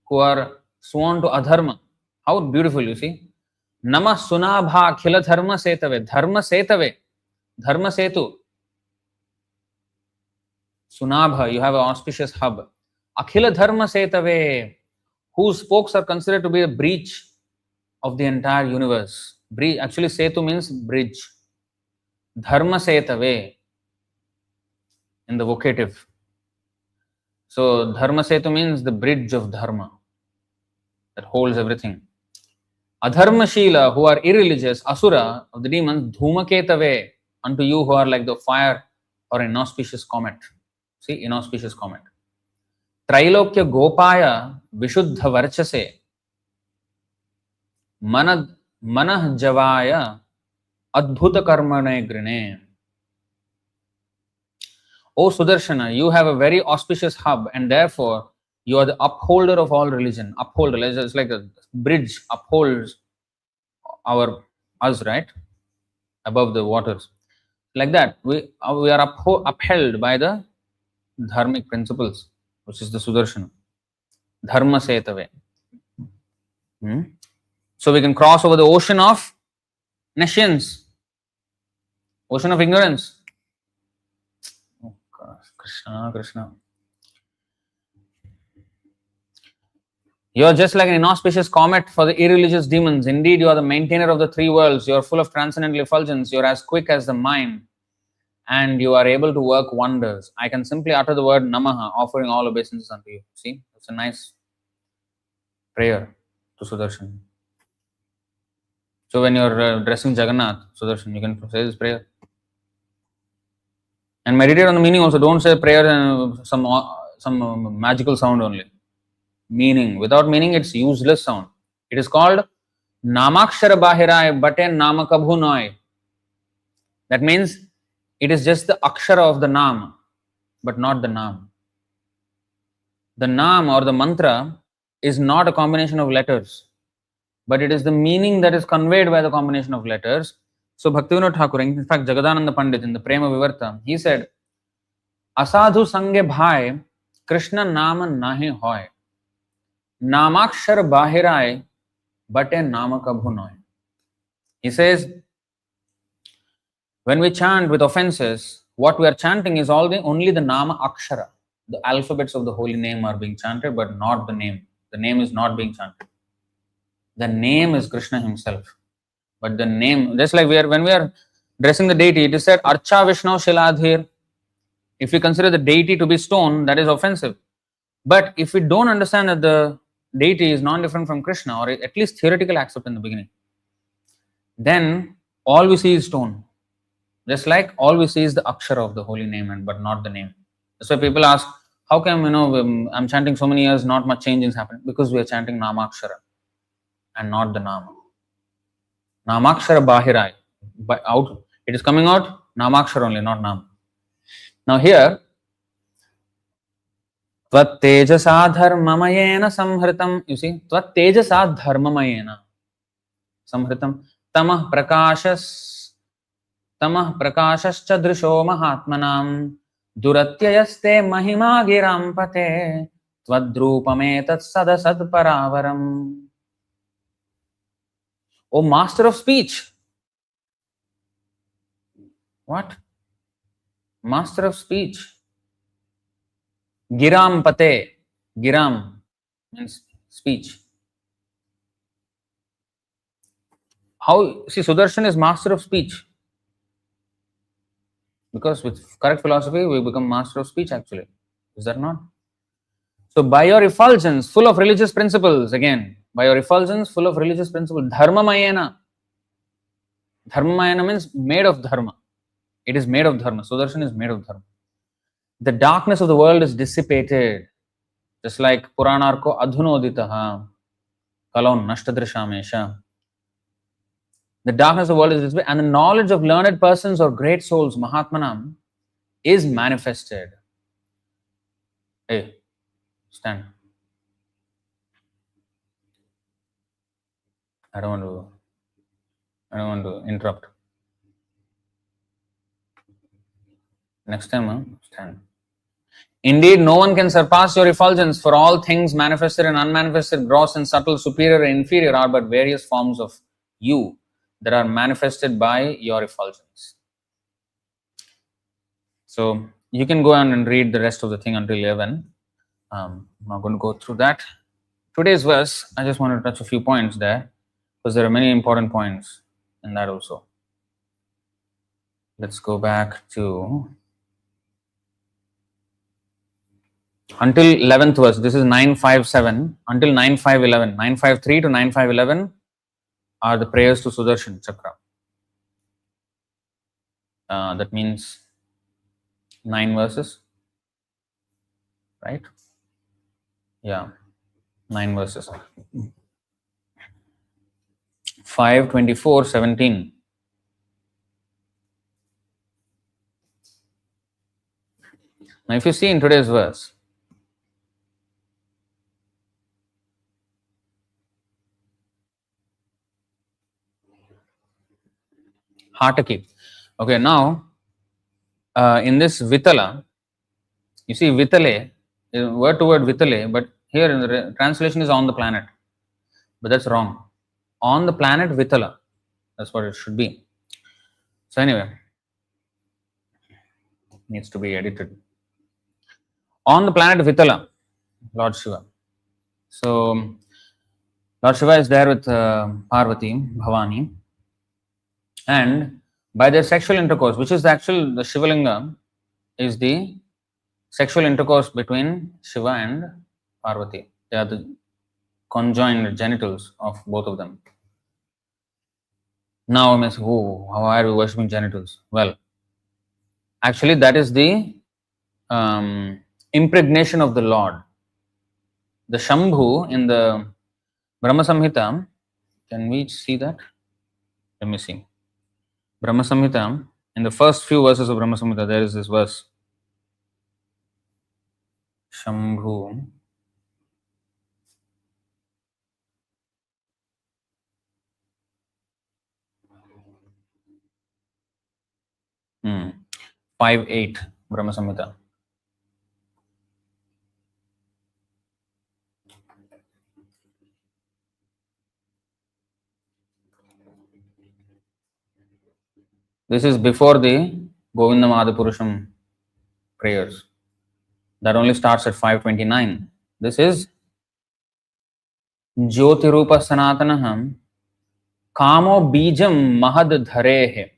who are sworn to Adharma. How beautiful, you see. Namah Sunabha Khila Dharma Setave. Dharma Setave. Dharma Setu. Sunabha, you have an auspicious hub. Akhila Dharma Setave, whose spokes are considered to be the breach of the entire universe. Actually, Setu means bridge. Dharma Setave in the vocative. So, Dharma Setu means the bridge of Dharma that holds everything. Adharma Shila, who are irreligious, Asura of the demons, Dhumaketave, unto you who are like the fire or an inauspicious comet. See, inauspicious comet. Trailokya Gopaya Vishuddha Varchase Manah Javaya Adbhuta Karmane Grine. O Sudarshana, you have a very auspicious hub and therefore you are the upholder of all religion. Upholder, it's like a bridge upholds us, right? Above the waters. Like that, we are upheld by the dharmic principles, which is the Sudarshana. Dharma Setave. So we can cross over the ocean of nescience, ocean of ignorance. Oh gosh, Krishna, Krishna. You are just like an inauspicious comet for the irreligious demons. Indeed, you are the maintainer of the three worlds. You are full of transcendental effulgence. You are as quick as the mind. And you are able to work wonders. I can simply utter the word Namaha, offering all obeisances unto you. See, it's a nice prayer to Sudarshan. So when you're dressing Jagannath, Sudarshan, you can say this prayer. And meditate on the meaning also. Don't say prayer and some magical sound only. Meaning. Without meaning, it's useless sound. It is called Namakshara Bahirai Bate Namakabhu Noy. That means it is just the akshara of the Nam, but not the Nam. The Nam or the mantra is not a combination of letters, but it is the meaning that is conveyed by the combination of letters. So Bhaktivinoda Thakur, in fact Jagadananda Pandit in the Prema Vivarta, he said, Asadhu sange bhai Krishna nama nahi hoy. Namakshar bahirai, but a nama kabhu noy. He says, when we chant with offenses, what we are chanting is only the nama akshara. The alphabets of the holy name are being chanted, but not the name. The name is not being chanted. The name is Krishna himself. But the name, just like when we are dressing the deity, it is said, Archa Vishnu Shiladhir. If we consider the deity to be stone, that is offensive. But if we don't understand that the deity is non-different from Krishna, or at least theoretical accept in the beginning, then all we see is stone. Just like all we see is the akshara of the holy name, but not the name. That's why people ask, how come, I'm chanting so many years, not much change is happening? Because we are chanting Namakshara and not the Nama. Namakshara Bahirai. It is coming out Namakshara only, not Nama. Now here, Tvat Tejasa Dharmamayena Samhritam. You see, Tvat Tejasa Dharmamayena Samhritam. Tamah Prakashascha Drisho Mahatmanam Duratyayaste Mahima Giram Pate Tvadrupametat Sadasad Paravaram. O master of speech. What? Master of speech. Giram Pate. Giram means speech. How? See, Sudarśana is master of speech. Because with correct philosophy, we become master of speech actually. Is that not? So by your effulgence, full of religious principles, again, by your effulgence, full of religious principles, Dharma Mayena. Dharma Mayena means made of Dharma. It is made of Dharma. Sudarśana is made of Dharma. The darkness of the world is dissipated. Just like Puranarko Adhunoditaha, Kalon Nashtadrishamesha. The darkness of the world is dissipated, and the knowledge of learned persons or great souls, Mahatmanam, is manifested. Hey, stand. I don't want to interrupt. Next time, stand. Indeed, no one can surpass your effulgence, for all things manifested and unmanifested, gross and subtle, superior and inferior, are but various forms of you that are manifested by your effulgence. So you can go on and read the rest of the thing until 11. I'm not going to go through that. Today's verse, I just want to touch a few points there, because there are many important points in that also. Let's go back to until 11th verse. This is 957 until 9511. 953 to 9511 are the prayers to Sudarśana Chakra. That means 9 verses, right? Yeah, 9 verses. 5, 24, 17. Now, if you see in today's verse, Hataki. Okay, now in this Vitala, you see Vitale, word to word Vitale, but here in the translation is on the planet. But that's wrong. On the planet Vitala. That's what it should be. So anyway, needs to be edited. On the planet Vitala, Lord Shiva. So Lord Shiva is there with Parvati, Bhavani, and by their sexual intercourse, which is the Shivalinga, is the sexual intercourse between Shiva and Parvati. They are the conjoined genitals of both of them. Now, I say, oh, how are we worshipping genitals? Well, actually, that is the impregnation of the Lord. The Shambhu in the Brahma Samhita, can we see that? Let me see. Brahma Samhita, in the first few verses of Brahma Samhita, there is this verse. Shambhu. Hmm. 5.8 Brahma Samhita. This is before the Govindam Adapurusham prayers. That only starts at 529. This is Jyotirupa Sanatanaham Kamo Bijam Mahad Dharehe.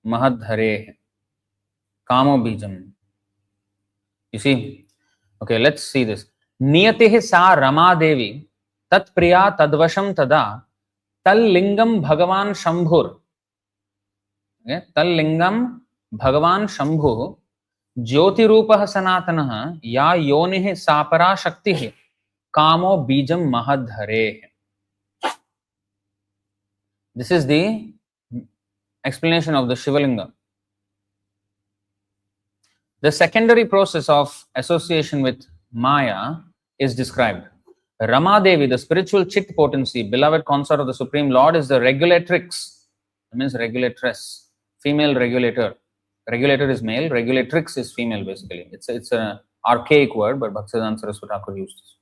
Mahad Dharehe. Kamo Bijam. You see? Okay, let's see this. Niyatihi sa Rama Devi tat priya tadvasham tada tal lingam Bhagavan Shambhur. Okay? Tal lingam Bhagavan Shambhu Jyotirupah Sanatanah ya yonihi sapara shaktihi kamo bijam mahadhare. This is the explanation of the Shivalinga. The secondary process of association with Maya is described. Rama Devi, the spiritual chit potency, beloved consort of the Supreme Lord, is the regulatrix. That means regulatress, female regulator. Regulator is male, regulatrix is female basically. It's an archaic word, but Bhaktisiddhanta Saraswati Thakur used this.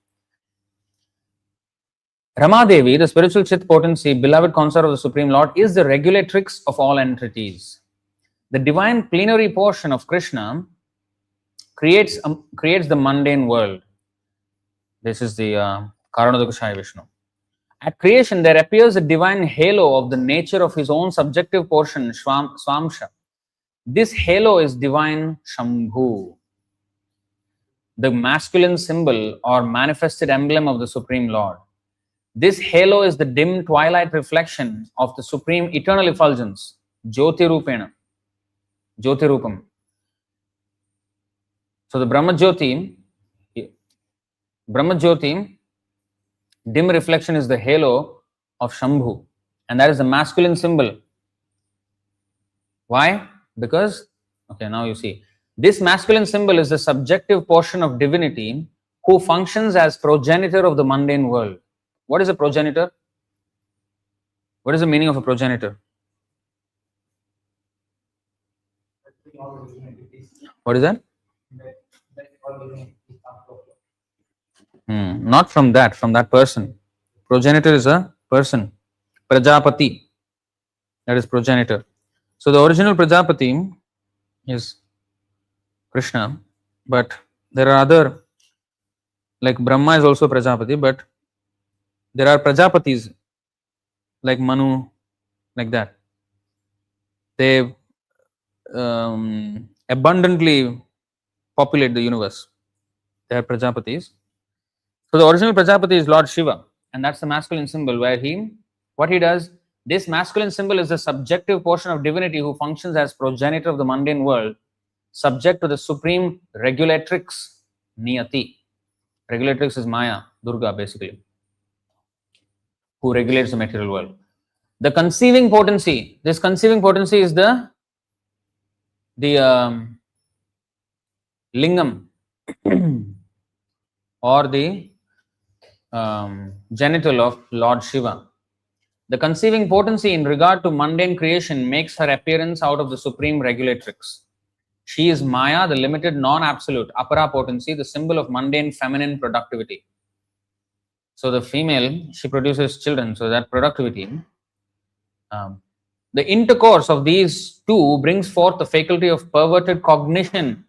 Rama Devi, the spiritual chit potency, beloved consort of the Supreme Lord, is the regulatrix of all entities. The divine plenary portion of Krishna creates the mundane world. This is the Karanodakashaya Vishnu. At creation, there appears a divine halo of the nature of his own subjective portion, Swamsha. This halo is divine Shambhu, the masculine symbol or manifested emblem of the Supreme Lord. This halo is the dim twilight reflection of the supreme eternal effulgence, Jyotirupena, Jyotirupam. So the Brahma Jyoti, dim reflection is the halo of Shambhu, and that is the masculine symbol. Why? Because, okay, now you see, this masculine symbol is the subjective portion of divinity who functions as progenitor of the mundane world. What is a progenitor? What is the meaning of a progenitor? What is that? Not from that person. Progenitor is a person. Prajapati, that is progenitor. So the original Prajapati is Krishna, but there are other, like Brahma is also Prajapati, but there are Prajapatis like Manu, like that. They abundantly populate the universe. They are Prajapatis. So the original Prajapati is Lord Shiva, and that's the masculine symbol where what he does, this masculine symbol is the subjective portion of divinity who functions as progenitor of the mundane world, subject to the supreme regulatrix, Niyati. Regulatrix is Maya, Durga basically, who regulates the material world. The conceiving potency, this conceiving potency is the lingam or the genital of Lord Shiva. The conceiving potency in regard to mundane creation makes her appearance out of the supreme regulatrix. She is Maya, the limited non-absolute Apara potency, the symbol of mundane feminine productivity. So the female, she produces children, so that productivity. The intercourse of these two brings forth the faculty of perverted cognition,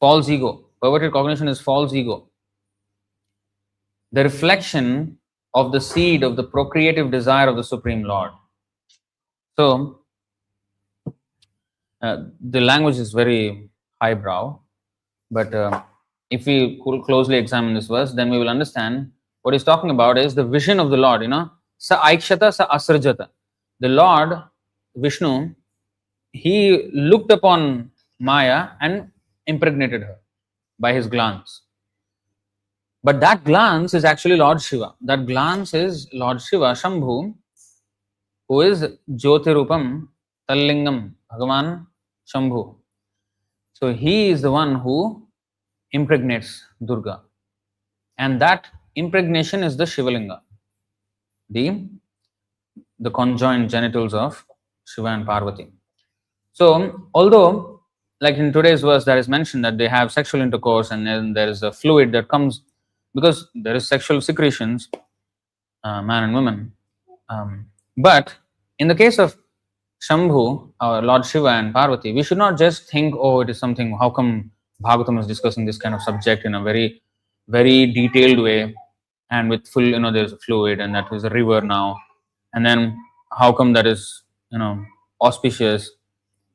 false ego. Perverted cognition is false ego. The reflection of the seed of the procreative desire of the Supreme Lord. So, the language is very highbrow, but if we closely examine this verse, then we will understand what he's talking about is the vision of the Lord, Sa aikshata, sa asrajata. The Lord, Vishnu, he looked upon Maya and impregnated her by his glance. But that glance is actually Lord Shiva. That glance is Lord Shiva, Shambhu, who is Jyotirupam, Tallingam, Bhagavan Shambhu. So he is the one who impregnates Durga. And that impregnation is the Shivalinga, the conjoined genitals of Shiva and Parvati. So, although, like in today's verse, there is mentioned that they have sexual intercourse and then there is a fluid that comes because there is sexual secretions, man and woman. But In the case of Shambhu, Lord Shiva and Parvati, we should not just think, oh, it is something, how come Bhagavatam is discussing this kind of subject in a very, very detailed way and with full, there's a fluid and that is a river now. And then how come that is, auspicious?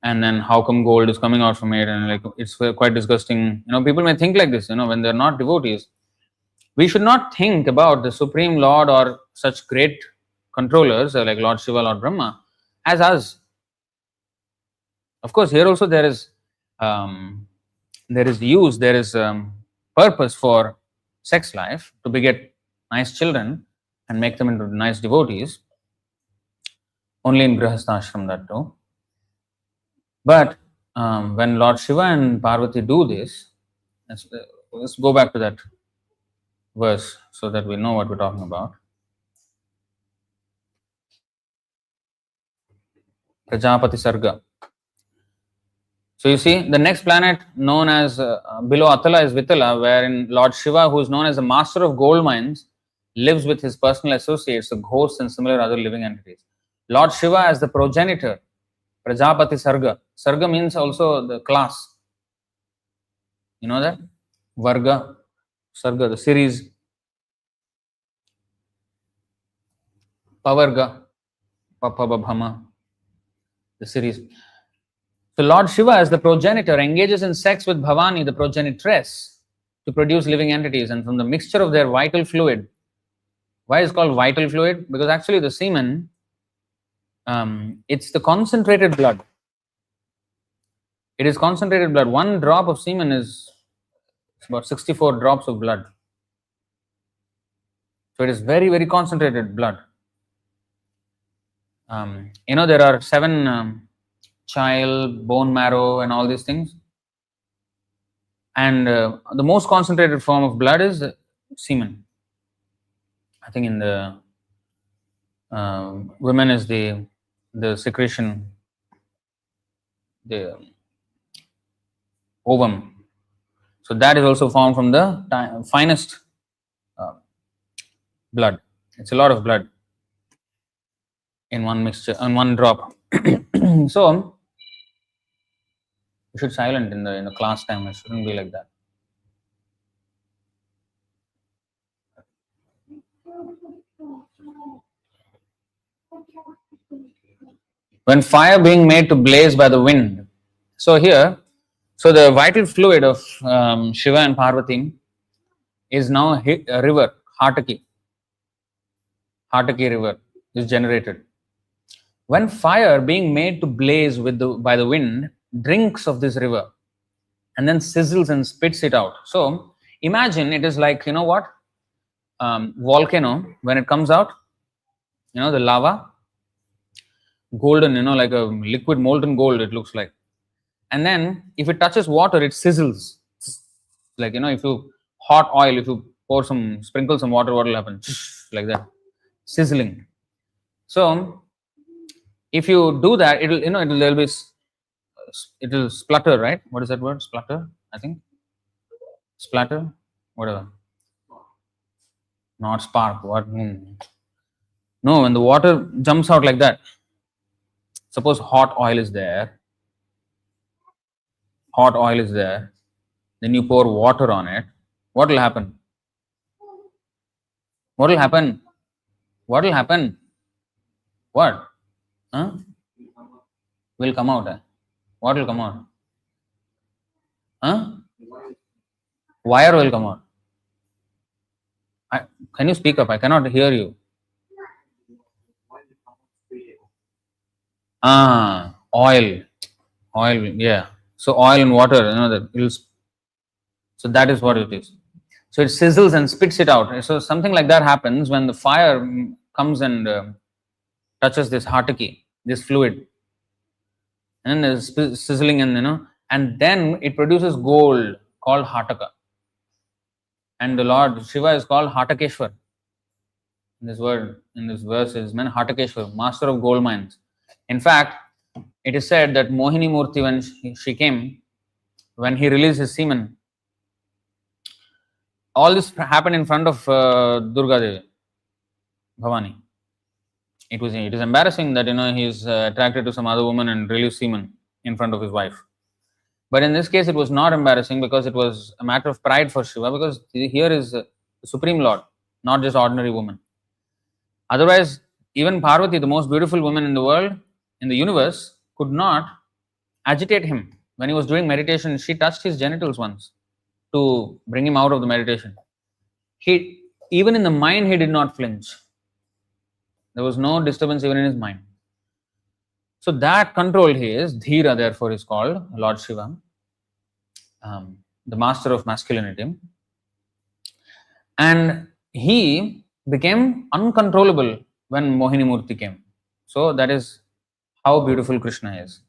And then how come gold is coming out from it? And like, it's quite disgusting. People may think like this, when they're not devotees. We should not think about the Supreme Lord or such great controllers like Lord Shiva, Lord Brahma, as us. Of course, here also there is use, there is purpose for sex life to beget nice children and make them into nice devotees. Only in Grihastha that too. But when Lord Shiva and Parvati do this, let's go back to that verse so that we know what we're talking about. Prajapati Sarga. So you see, the next planet known as below Atala is Vitala, wherein Lord Shiva, who is known as the master of gold mines, lives with his personal associates, the ghosts and similar other living entities. Lord Shiva as the progenitor, Prajapati Sarga. Sarga means also the class. You know that? Varga, Sarga, the series. Pavarga, Papabhama, the series. So Lord Shiva as the progenitor engages in sex with Bhavani, the progenitress, to produce living entities, and from the mixture of their vital fluid. Why is it called vital fluid? Because actually the semen, it's the concentrated blood. It is concentrated blood. One drop of semen is about 64 drops of blood. So it is very, very concentrated blood. There are 7 child, bone marrow and all these things. And the most concentrated form of blood is semen. I think in the women is the secretion, the ovum. So that is also formed from the finest blood. It's a lot of blood in one mixture, in one drop. So you should silent in the class time. It shouldn't be like that. When fire being made to blaze by the wind. So here, so the vital fluid of Shiva and Parvati is now a river, Hataki. Hataki river is generated. When fire being made to blaze by the wind drinks of this river and then sizzles and spits it out. So imagine it is like, volcano, when it comes out, the lava, golden, like a liquid molten gold it looks like. And then if it touches water, it sizzles. Like, if you hot oil, if you sprinkle some water, what will happen? Like that, sizzling. So if you do that, it'll splutter, right? What is that word? Splutter, I think. Splatter, whatever. Not spark. What? No, when the water jumps out like that. Suppose hot oil is there. Hot oil is there. Then you pour water on it. What will happen? What will happen? What will happen? What? Huh? Will come out. What will come out? Huh? Wire will come out. Can you speak up? I cannot hear you. Oil. Oil, yeah. So oil and water, so that is what it is. So it sizzles and spits it out. So something like that happens when the fire comes and touches this Hataki, this fluid. And then there's sizzling and then it produces gold called Hataka. And the Lord Shiva is called Hatakeshwar. This word in this verse is meant Hatakeshwar, master of gold mines. In fact, it is said that Mohini Murti, when she came, when he released his semen, all this happened in front of Durga Devi, Bhavani. It is embarrassing that he is attracted to some other woman and relieves semen in front of his wife. But in this case, it was not embarrassing because it was a matter of pride for Shiva, because here is the Supreme Lord, not just ordinary woman. Otherwise, even Parvati, the most beautiful woman in the world, in the universe, could not agitate him. When he was doing meditation, she touched his genitals once to bring him out of the meditation. Even in the mind, he did not flinch. There was no disturbance even in his mind. So that control he is, Dhira therefore is called Lord Shiva, the master of masculinity. And he became uncontrollable when Mohini Murti came. So that is how beautiful Krishna is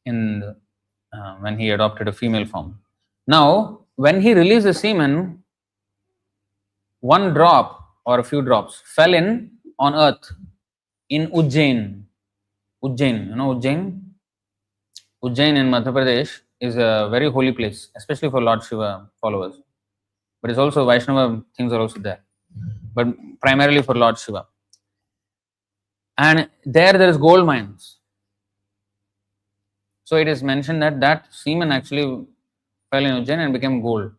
when he adopted a female form. Now, when he released the semen, one drop or a few drops fell on earth in Ujjain. Ujjain, Ujjain? Ujjain in Madhya Pradesh is a very holy place, especially for Lord Shiva followers. But it's also Vaishnava things are also there, but primarily for Lord Shiva. And there is gold mines. So it is mentioned that semen actually fell in Ujjain and became gold.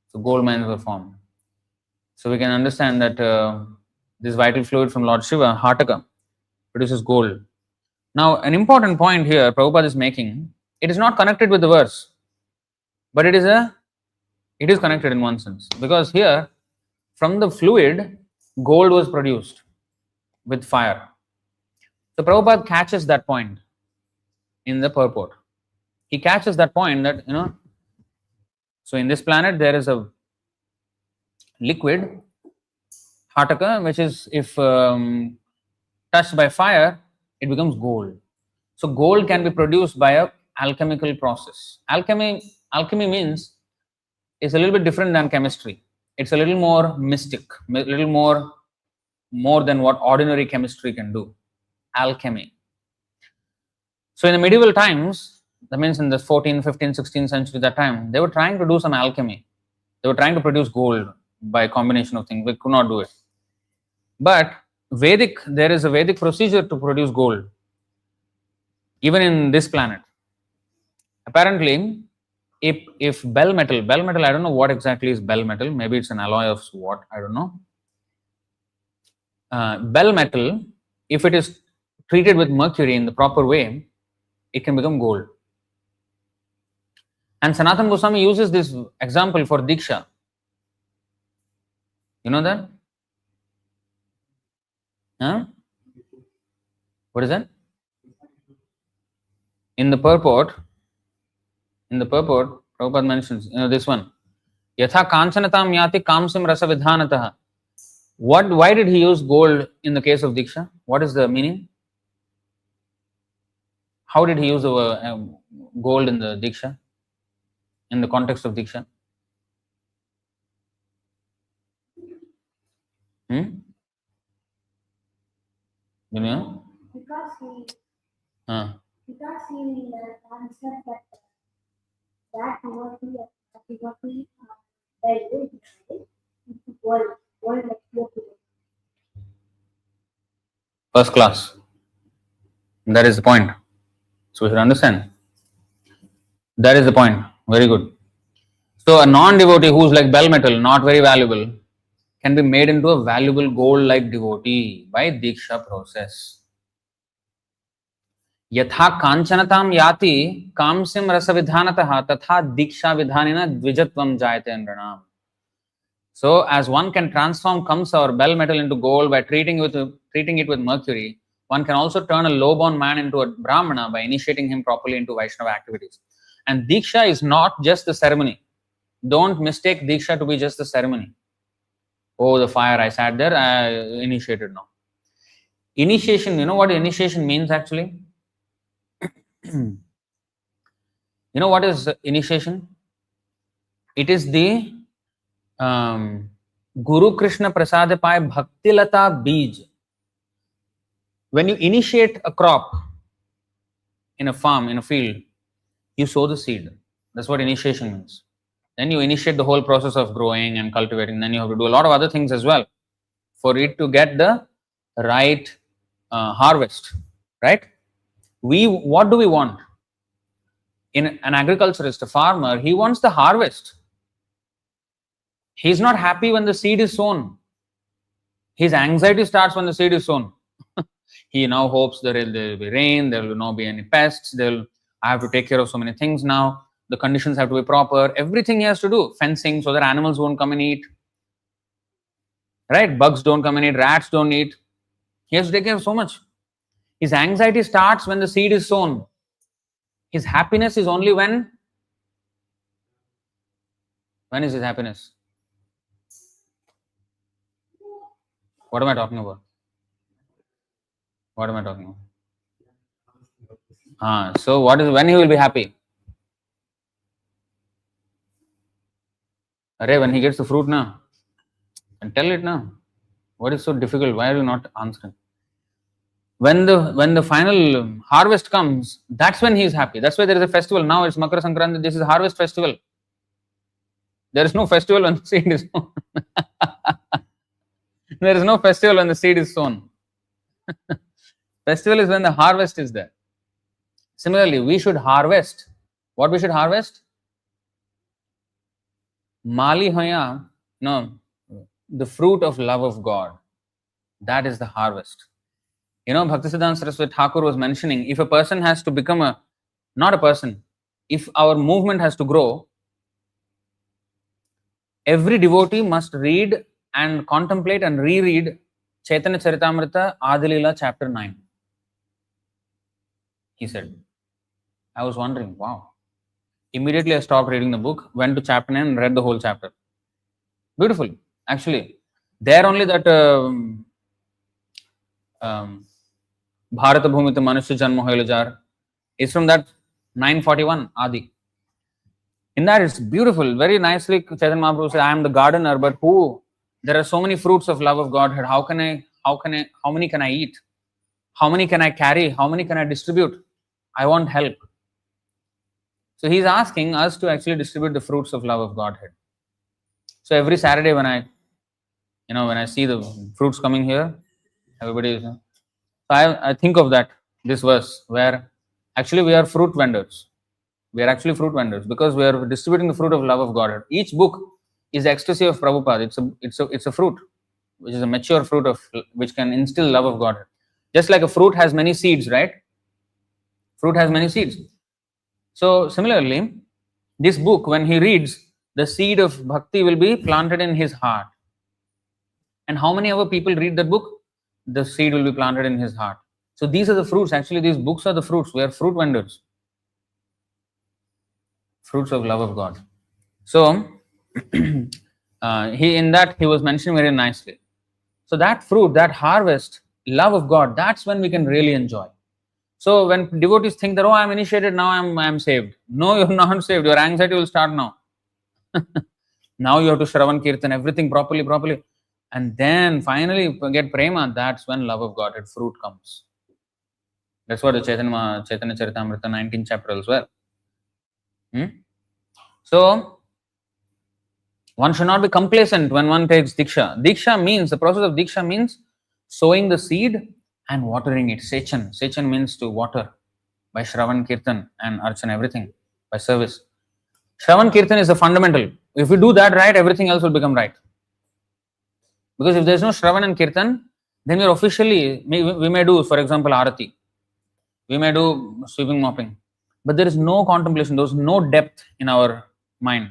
So gold mines were formed. So we can understand that this vital fluid from Lord Shiva, Hataka, produces gold. Now, an important point here Prabhupada is making, it is not connected with the verse, but it is connected in one sense, because here from the fluid gold was produced with fire. So Prabhupada catches that point in the purport. He catches that point that so in this planet there is a liquid Hataka, which is if touched by fire it becomes gold. So gold can be produced by a alchemical process. Alchemy means it's a little bit different than chemistry. It's a little more mystic, a little more than what ordinary chemistry can do. Alchemy. So in the medieval times, that means in the 14th, 15th, 16th century, that time, they were trying to do some alchemy. They were trying to produce gold by a combination of things. They could not do it. But there is a Vedic procedure to produce gold, even in this planet. Apparently, if bell metal, I don't know what exactly is bell metal. Maybe it's an alloy of what, I don't know. Bell metal, if it is treated with mercury in the proper way, it can become gold. And Sanatana Goswami uses this example for Dīkṣā. You know that? Huh? What is that? In the purport, Prabhupada mentions, this one. Yatha kanchanatam yati kamsim rasa vidhanataha. Why did he use gold in the case of Dīkṣā? What is the meaning? How did he use the gold in the Dīkṣā? In the context of Dīkṣā? You know? Because he concept that devotee world First class. That is the point. So we should understand. That is the point. Very good. So a non-devotee who is like bell metal, not very valuable, can be made into a valuable gold-like devotee by Dīkṣā process. Yatha kanchanatam yati kamsim rasa vidhanataha tatha Dīkṣā vidhanena dvijatvam jayate nranam. So as one can transform kamsa or bell metal into gold by treating it with mercury, one can also turn a low-born man into a brahmana by initiating him properly into Vaishnava activities. And Dīkṣā is not just the ceremony. Don't mistake Dīkṣā to be just the ceremony. Oh, the fire, I sat there, I initiated now. Initiation, you know what initiation means actually? You know what is initiation? It is the Guru Krishna Prasadapaya Bhaktilata Bij. When you initiate a crop in a farm, in a field, you sow the seed. That's what initiation means. Then you initiate the whole process of growing and cultivating. Then you have to do a lot of other things as well for it to get the right harvest, right? What do we want? In an agriculturist, a farmer, he wants the harvest. He's not happy when the seed is sown. His anxiety starts when the seed is sown. He now hopes there will be rain, there will not be any pests, I have to take care of so many things now. The conditions have to be proper. Everything he has to do. Fencing so that animals won't come and eat. Right? Bugs don't come and eat, rats don't eat. He has to take care of so much. His anxiety starts when the seed is sown. His happiness is only when? When is his happiness? What am I talking about? What am I talking about? So what is when he will be happy? Array, when he gets the fruit now. And tell it now. What is so difficult? Why are you not answering? When the final harvest comes, that's when he is happy. That's why there is a festival. Now it's Makara Sankranti. This is a harvest festival. There is no festival when the seed is sown. There is no festival when the seed is sown. Festival is when the harvest is there. Similarly, we should harvest. What we should harvest? Mali hoya, no, the fruit of love of God. That is the harvest. You know, Bhaktisiddhanta Saraswati Thakur was mentioning, if a person has to become not a person, if our movement has to grow, every devotee must read and contemplate and reread Chaitanya Charitamrita Adilila chapter 9. He said. I was wondering, wow. Immediately I stopped reading the book, went to chapter 9 and read the whole chapter. Beautiful, actually. There only that Bharata Bhumita Manusya Janma Hoilajar is from that 941 Adi. In that it's beautiful, very nicely Chaitanya Mahaprabhu said, I am the gardener, but who? There are so many fruits of love of Godhead. How many can I eat? How many can I carry? How many can I distribute? I want help. So he's asking us to actually distribute the fruits of love of Godhead. So every Saturday when I see the fruits coming here, everybody is. So I think of this verse where actually we are fruit vendors. We are actually fruit vendors because we are distributing the fruit of love of Godhead. Each book is ecstasy of Prabhupada. It's a fruit, which is a mature fruit which can instill love of Godhead. Just like a fruit has many seeds, right? Fruit has many seeds. So similarly, this book, when he reads, the seed of bhakti will be planted in his heart. And how many other people read that book? The seed will be planted in his heart. So these are the fruits. Actually, these books are the fruits. We are fruit vendors. Fruits of love of God. So he was mentioning very nicely. So that fruit, that harvest, love of God, that's when we can really enjoy. So when devotees think that, oh, I'm initiated, now I'm saved. No, you're not saved. Your anxiety will start now. Now you have to Shravan Kirtan, everything properly. And then finally get prema, that's when love of Godhead fruit comes. That's what the Chaitanya Charitamrita 19th chapter as well. So one should not be complacent when one takes Dīkṣā. The process of Dīkṣā means sowing the seed and watering it. Sechan. Sechan means to water by Shravan Kirtan and Archana, everything by service. Shravan Kirtan is a fundamental. If we do that right, everything else will become right. Because if there is no Shravan and Kirtan, then we may do, for example, Arati. We may do sweeping, mopping. But there is no contemplation, there is no depth in our mind.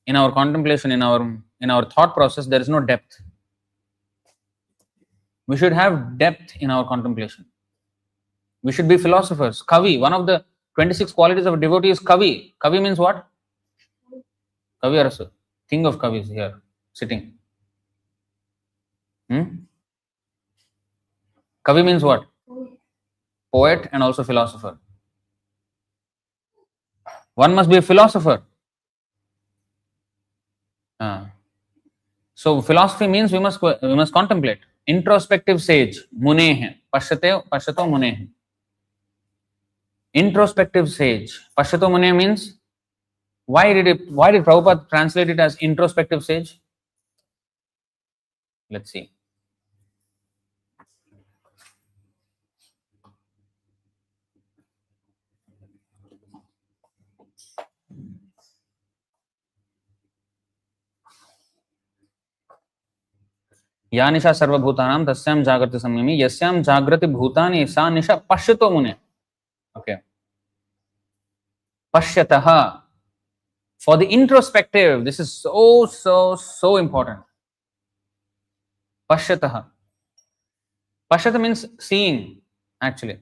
In our contemplation, in our thought process, there is no depth. We should have depth in our contemplation. We should be philosophers. Kavi, one of the 26 qualities of a devotee is Kavi. Kavi means what? Kavi Arasa. Think of Kavis here, sitting. Kavi means what? Poet and also philosopher. One must be a philosopher. So philosophy means we must contemplate. Introspective sage, munehe, pashato munehe. Introspective sage, pashato munehe means why did Prabhupada translate it as introspective sage? Let's see. या निशा सर्वभूतानां तस्यां जागृति संयमी यस्यां जागृति भूतानि सा निशा पश्यतो मुने. Okay. Pashyatah. For the introspective, this is so important. Pashyatah. Pashyata means seeing, actually.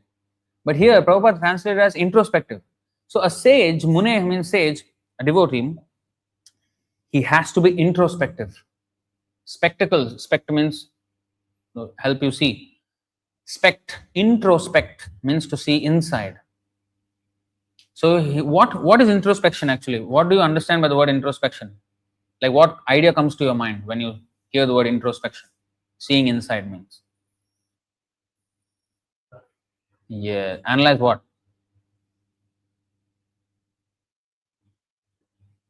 But here, Prabhupada translated as introspective. So a sage, Mune means sage, a devotee, he has to be introspective. Spectacles, spect means help you see. Introspect means to see inside. So what is introspection actually? What do you understand by the word introspection? Like what idea comes to your mind when you hear the word introspection? Seeing inside means. Yeah. Analyze what?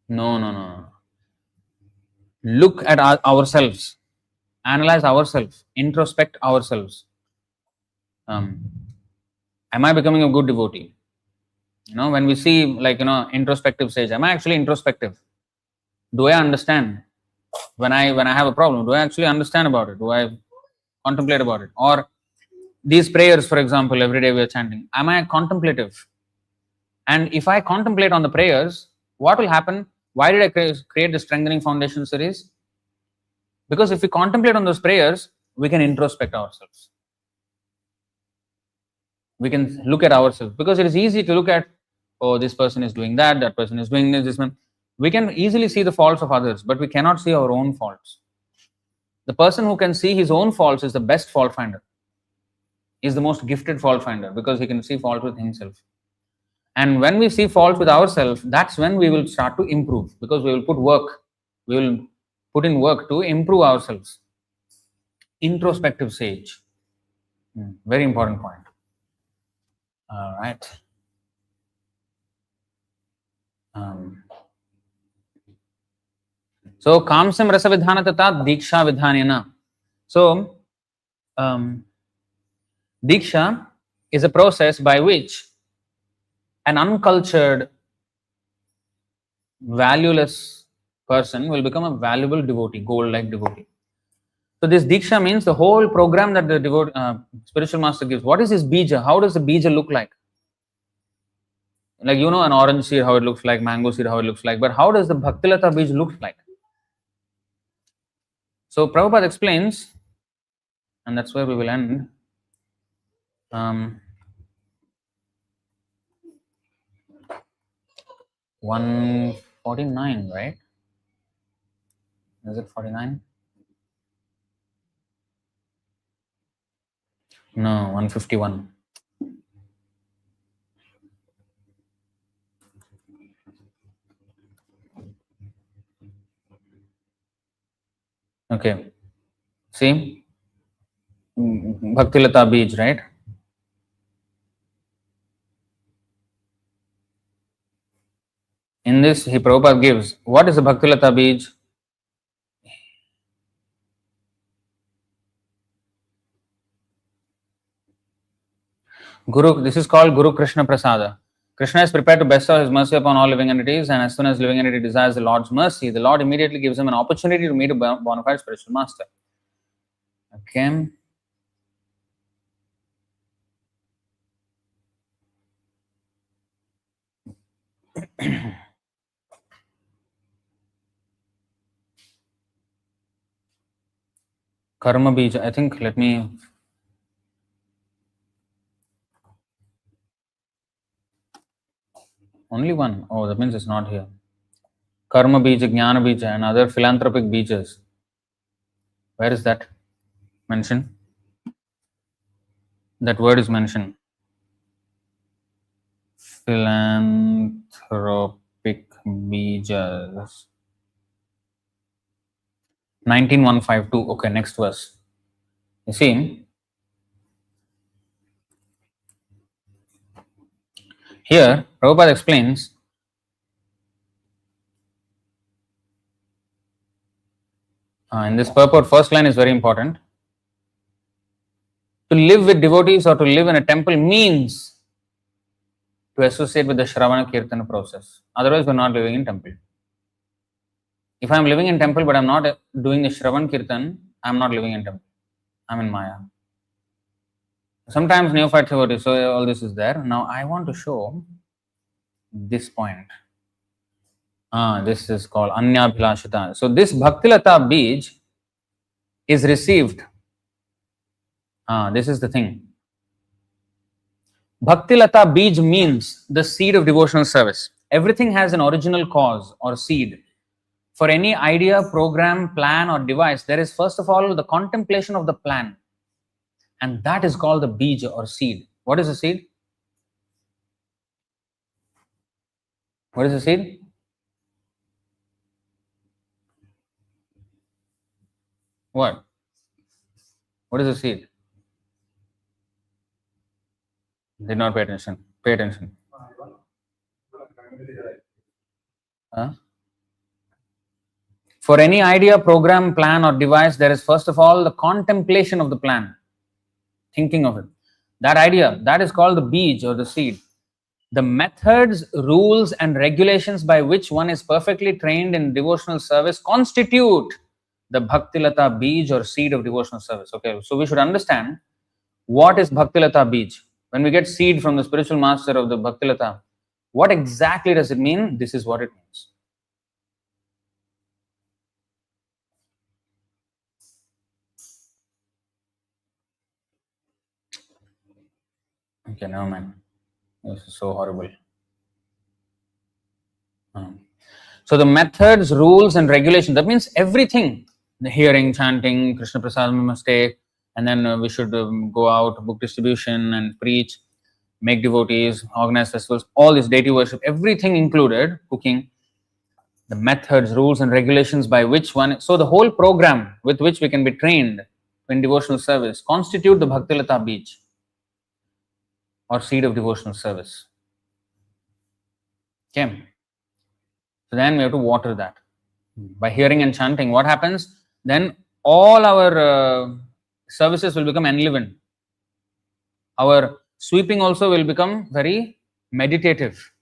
No. Look at ourselves. Analyze ourselves. Introspect ourselves. Am I becoming a good devotee? When we see introspective sage, am I actually introspective? Do I understand? When I have a problem, do I actually understand about it? Do I contemplate about it? Or these prayers, for example, every day we are chanting, am I contemplative? And if I contemplate on the prayers, what will happen? Why did I create the Strengthening Foundation series? Because if we contemplate on those prayers, we can introspect ourselves. We can look at ourselves, because it is easy to look at, oh, this person is doing that person is doing this one. We can easily see the faults of others, but we cannot see our own faults. The person who can see his own faults is the best fault finder. Is the most gifted fault finder, because he can see fault with himself. And when we see faults with ourselves, that's when we will start to improve, because we will put in work to improve ourselves. Introspective sage. Very important point. All right. So, Kamsam Rasa Vidhana Tata Dīkṣā Vidhanena. So, Dīkṣā is a process by which an uncultured, valueless person will become a valuable devotee, gold-like devotee. So this Dīkṣā means the whole program that the spiritual master gives. What is this bija? How does the bija look like? Like, an orange seed, how it looks like, mango seed, how it looks like. But how does the Bhaktilata bij look like? So Prabhupada explains, and that's where we will end. 149, right? Is it 49? No, 151. Okay. See? Bhaktilata bij, right? In this, Prabhupada gives, what is the Bhaktilata bij? This is called Guru Krishna Prasada. Krishna is prepared to bestow his mercy upon all living entities, and as soon as living entity desires the Lord's mercy, the Lord immediately gives him an opportunity to meet a bona fide spiritual master. Okay. Karma bija, I think, let me... Only one. Oh, that means it's not here. Karma bija, Jnana bija, and other philanthropic bijas. Where is that mentioned? That word is mentioned. Philanthropic bijas. 19,152. Okay, next verse. You see, here Prabhupada explains in this purport, first line is very important. To live with devotees or to live in a temple means to associate with the Shravana Kirtana process. Otherwise, we are not living in temple. If I am living in temple but I am not doing the Shravan Kirtan, I'm not living in temple. I'm in Maya. Sometimes neophyte devotees, so all this is there. Now I want to show this point. This is called Anyabhilashita. So this Bhaktilata Bij is received. This is the thing. Bhaktilata Bij means the seed of devotional service. Everything has an original cause or seed. For any idea, program, plan, or device, there is first of all the contemplation of the plan. And that is called the Bij or seed. What is the seed? What is the seed? What? What is the seed? Did not pay attention. Pay attention. For any idea, program, plan, or device, there is first of all the contemplation of the plan, thinking of it. That idea, that is called the Bij or the seed. The methods, rules, and regulations by which one is perfectly trained in devotional service constitute the Bhaktilata Bij or seed of devotional service. Okay, so we should understand what is Bhaktilata Bij. When we get seed from the spiritual master of the Bhaktilata, what exactly does it mean? This is what it means. Okay, never mind. This is so horrible. So the methods, rules, and regulations, that means everything. The hearing, chanting, Krishna Prasad we must take, and then we should go out, book distribution and preach, make devotees, organize festivals, all this deity worship, everything included, cooking, the methods, rules, and regulations by which one, so the whole program with which we can be trained in devotional service constitute the Bhaktilata Bij or seed of devotional service. Okay. So then we have to water that. By hearing and chanting, what happens? Then all our services will become enlivened. Our sweeping also will become very meditative.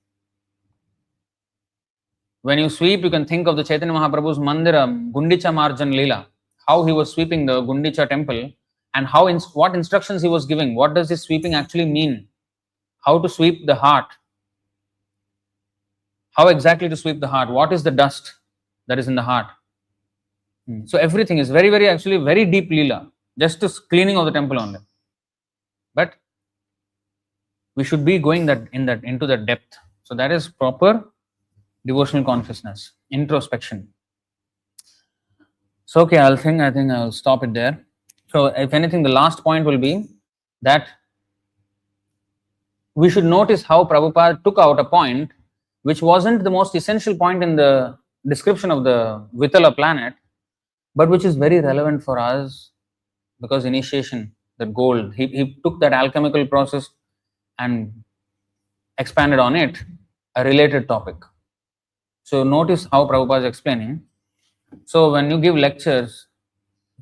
When you sweep, you can think of the Chaitanya Mahaprabhu's Mandira, Gundicha Marjan Leela, how he was sweeping the Gundicha temple and how what instructions he was giving. What does this sweeping actually mean? How to sweep the heart? How exactly to sweep the heart? What is the dust that is in the heart? So everything is very, actually very deep Leela, just to cleaning of the temple only. But we should be going into that depth. So that is proper devotional consciousness, introspection. So okay, I think I'll stop it there. So if anything, the last point will be that we should notice how Prabhupada took out a point which wasn't the most essential point in the description of the Vitala planet, but which is very relevant for us because initiation, that gold, he took that alchemical process and expanded on it, a related topic. So notice how Prabhupada is explaining. So when you give lectures,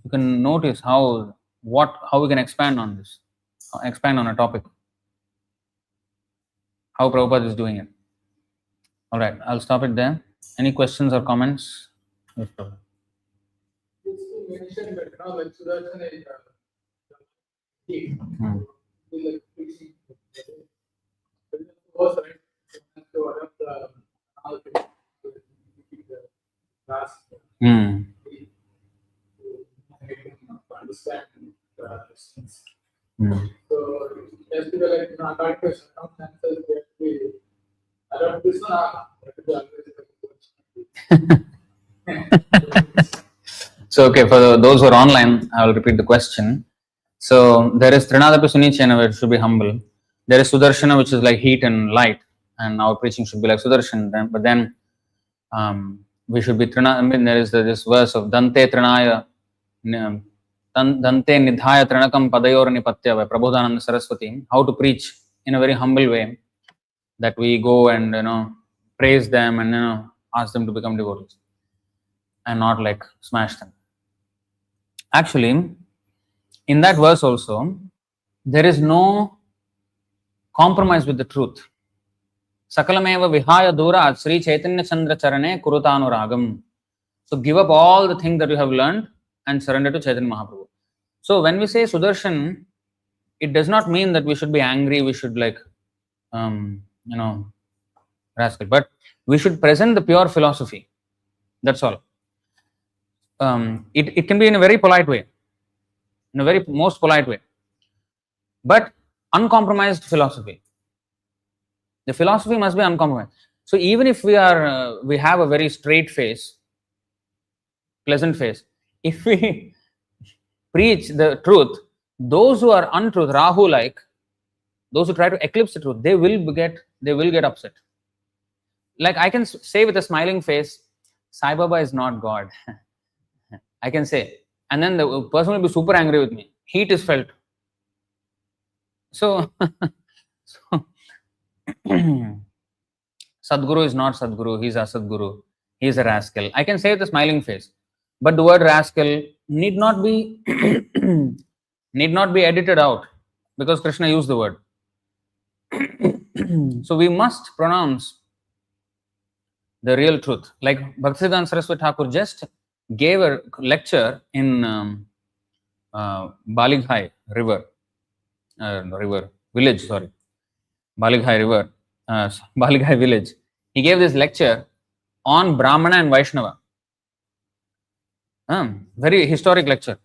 you can notice how we can expand on this, expand on a topic, how Prabhupada is doing it. All right, I'll stop it there. Any questions or comments? Yes, Prabhupada. You mentioned that now when Sudarśana is deep, like preaching, was right to adapt the last to understand things. So just to like according to circumstances, we adapt this So okay, for those who are online, I will repeat the question. So there is Trinadapi Sunichena, where it should be humble. There is Sudarśana, which is like heat and light, and our preaching should be like Sudarshan. But then we should be Trina. I mean, there is this verse of Dante Trinaya, Dante Nidhaya Trinakam Padayor Nipatya by Prabodhananda Saraswati. How to preach in a very humble way, that we go and praise them and ask them to become devotees, and not like smash them. Actually, in that verse also, there is no compromise with the truth. Sakalameva vihaya dura Sri Chaitanya Chandra Charane Kurutanuragam. So give up all the things that you have learned and surrender to Chaitanya Mahaprabhu. So when we say Sudarshan, it does not mean that we should be angry, we should like, rascal, but we should present the pure philosophy. That's all. It can be in a very polite way, in a very most polite way, but uncompromised philosophy. The philosophy must be uncompromised. So even if we have a very straight face, pleasant face, if we preach the truth, those who are untruth, Rahu like, those who try to eclipse the truth, they will get upset. Like I can say with a smiling face, Sai Baba is not God. I can say, and then the person will be super angry with me. Heat is felt. So, Sadguru is not Sadguru, he is Asadguru, he is a rascal. I can say with a smiling face, but the word rascal need not be edited out because Krishna used the word. So we must pronounce the real truth. Like Bhaktisiddhanta Saraswati Thakur just gave a lecture in Balighai village, Balighai river, Balighai village. He gave this lecture on Brahmana and Vaishnava. Very historic lecture.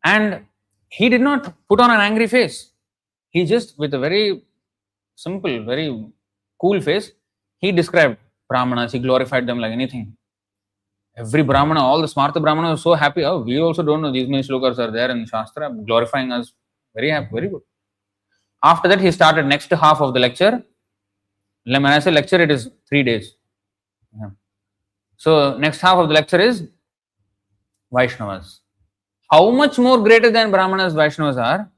And he did not put on an angry face. He just, with a very simple, very cool face, he described Brahmanas, he glorified them like anything. Every Brahmana, all the Smartha Brahmanas were so happy. Oh, we also don't know these many shlokas are there in Shastra, glorifying us. Very happy, very good. After that, he started next half of the lecture. When I say lecture, it is 3 days. Yeah. So, next half of the lecture is Vaishnavas. How much more greater than Brahmanas Vaishnavas are?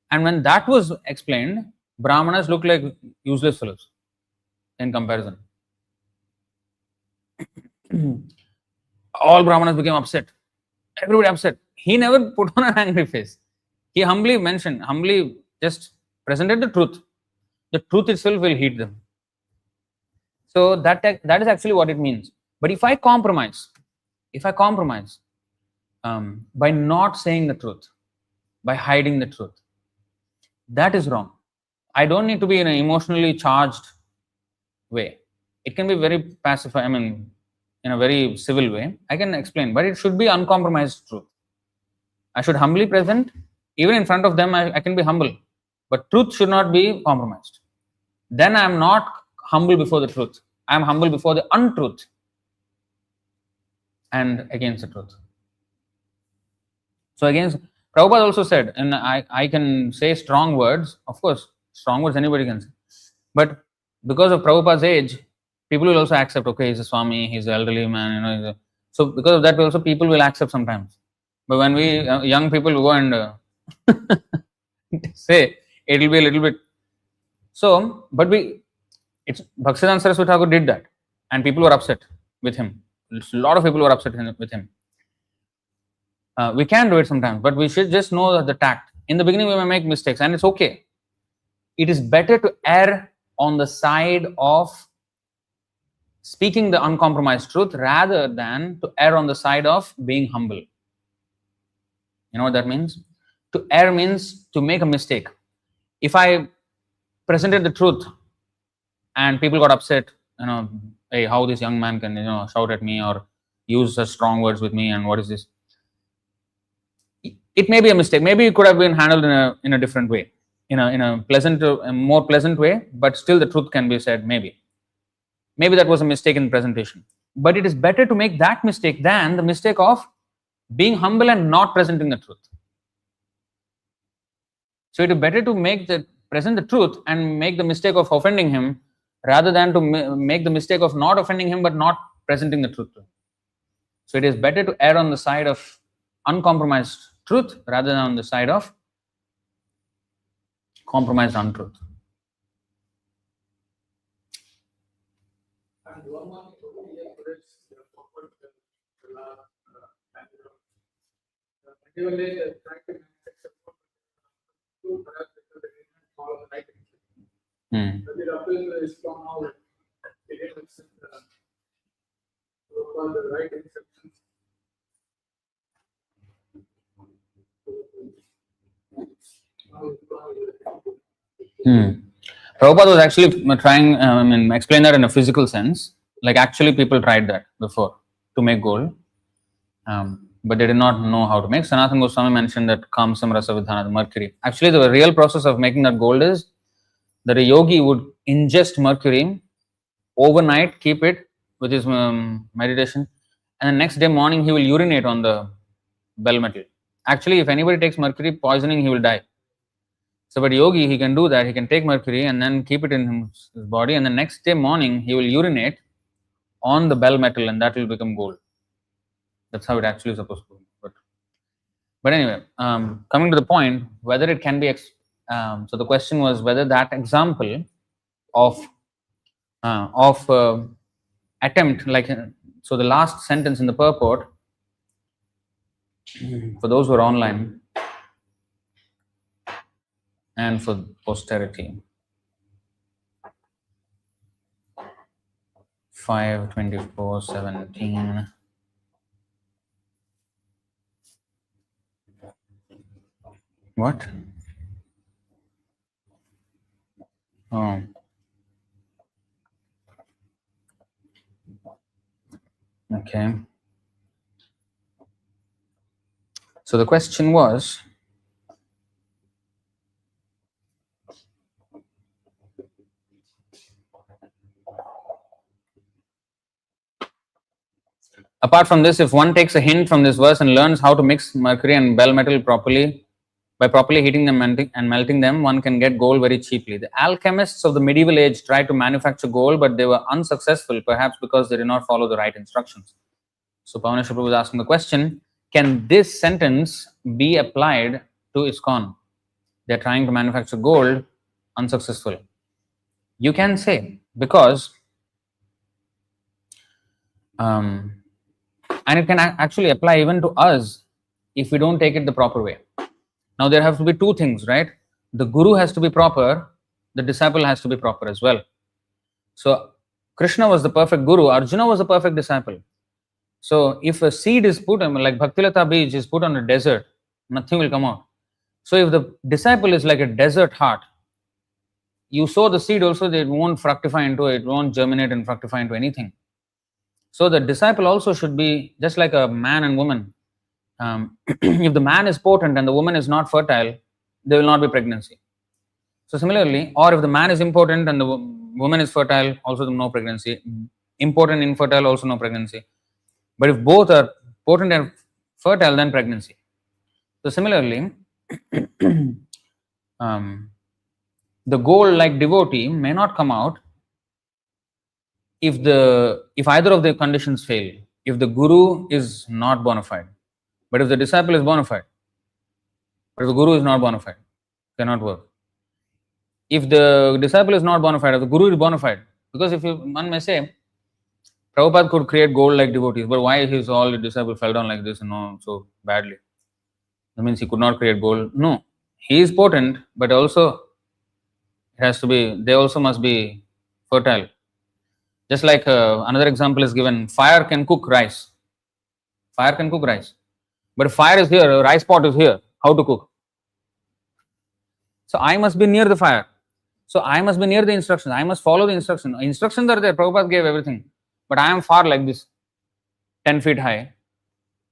And when that was explained, Brahmanas look like useless fellows in comparison. All Brahmanas became upset. Everybody upset. He never put on an angry face. He humbly just presented the truth. The truth itself will heat them. So that is actually what it means. But if I compromise by not saying the truth, by hiding the truth, that is wrong. I don't need to be in an emotionally charged way. It can be very pacified, in a very civil way. I can explain, but it should be uncompromised truth. I should humbly present, even in front of them, I can be humble. But truth should not be compromised. Then I am not humble before the truth. I am humble before the untruth and against the truth. So against, Prabhupada also said, and I can say strong words, of course, strong words anybody can say. But because of Prabhupada's age, people will also accept, okay, he's a Swami, he's an elderly man, so because of that also people will accept sometimes. But when we young people go and say, it will be a little bit. So, but Bhaktisiddhanta Saraswati Thakur did that, and people were upset with him. A lot of people were upset with him. We can do it sometimes, but we should just know the tact. In the beginning, we may make mistakes, and it's okay. It is better to err on the side of speaking the uncompromised truth rather than to err on the side of being humble. You know what that means? To err means to make a mistake. If I presented the truth and people got upset, hey, how this young man can shout at me or use such strong words with me, and what is this? It may be a mistake. Maybe it could have been handled in a different way, in a more pleasant way, but still the truth can be said. Maybe that was a mistake in presentation. But it is better to make that mistake than the mistake of being humble and not presenting the truth. So it is better to present the truth and make the mistake of offending him rather than to make the mistake of not offending him but not presenting the truth to him. So it is better to err on the side of uncompromised truth rather than on the side of compromised untruth. And one more thing, Prabhupada was actually trying, explain that in a physical sense. Like actually people tried that before to make gold. But they did not know how to make. Sanatana Goswami mentioned that Kamsam Rasa Vidhana, the mercury. Actually, the real process of making that gold is that a yogi would ingest mercury overnight, keep it with his meditation, and the next day morning he will urinate on the bell metal. Actually, if anybody takes mercury poisoning, he will die. So, but yogi, he can do that. He can take mercury and then keep it in his body, and the next day morning he will urinate on the bell metal, and that will become gold. That's how it actually is supposed to be. But anyway, coming to the point, whether it can be, so the question was whether that example of attempt, like, so the last sentence in the purport, for those who are online and for posterity, 5:24:17. What? Oh. Okay. So the question was, apart from this, if one takes a hint from this verse and learns how to mix mercury and bell metal properly, by properly heating them and melting them, one can get gold very cheaply. The alchemists of the medieval age tried to manufacture gold, but they were unsuccessful, perhaps because they did not follow the right instructions. So Pavaneshwar Prabhu was asking the question, can this sentence be applied to ISKCON? They are trying to manufacture gold, unsuccessful. You can say, because and it can actually apply even to us if we don't take it the proper way. Now there have to be two things, right? The guru has to be proper, the disciple has to be proper as well. So Krishna was the perfect guru, Arjuna was the perfect disciple. So if a seed is put, like Bhaktilata beach is put on a desert, nothing will come out. So if the disciple is like a desert heart, you sow the seed also, it won't fructify into it, won't germinate and fructify into anything. So the disciple also should be just like a man and woman. If the man is potent and the woman is not fertile, there will not be pregnancy. So similarly, or if the man is impotent and the woman is fertile, also no pregnancy. Impotent, infertile, also no pregnancy. But if both are potent and fertile, then pregnancy. So similarly, the gold-like devotee may not come out if either of the conditions fail. If the guru is not bona fide, but if the disciple is bona fide, but if the guru is not bona fide, cannot work. If the disciple is not bona fide, if the guru is bona fide, because if one may say, Prabhupada could create gold-like devotees, but why his all the disciples fell down like this and so badly? That means he could not create gold. No, he is potent, but also it has to be. They also must be fertile. Just like another example is given: fire can cook rice. Fire can cook rice, but if fire is here, a rice pot is here. How to cook? So I must be near the fire. So I must be near the instructions. I must follow the instructions. Instructions are there. Prabhupada gave everything. But I am far like this, 10 feet high,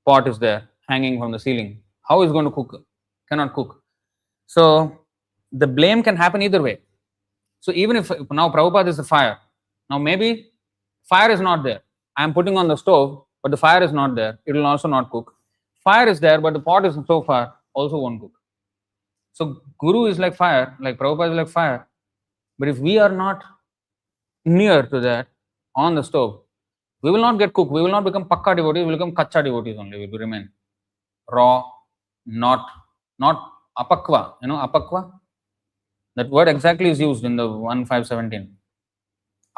pot is there, hanging from the ceiling. How is going to cook? Cannot cook. So the blame can happen either way. So even if now Prabhupada is the fire, now maybe fire is not there. I am putting on the stove, but the fire is not there. It will also not cook. Fire is there, but the pot is so far, also won't cook. So Guru is like fire, like Prabhupada is like fire. But if we are not near to that, on the stove, we will not get cooked. We will not become pakka devotees. We will become kacha devotees only. We will remain raw, not apakva. You know apakva? That word exactly is used in the 1.5.17.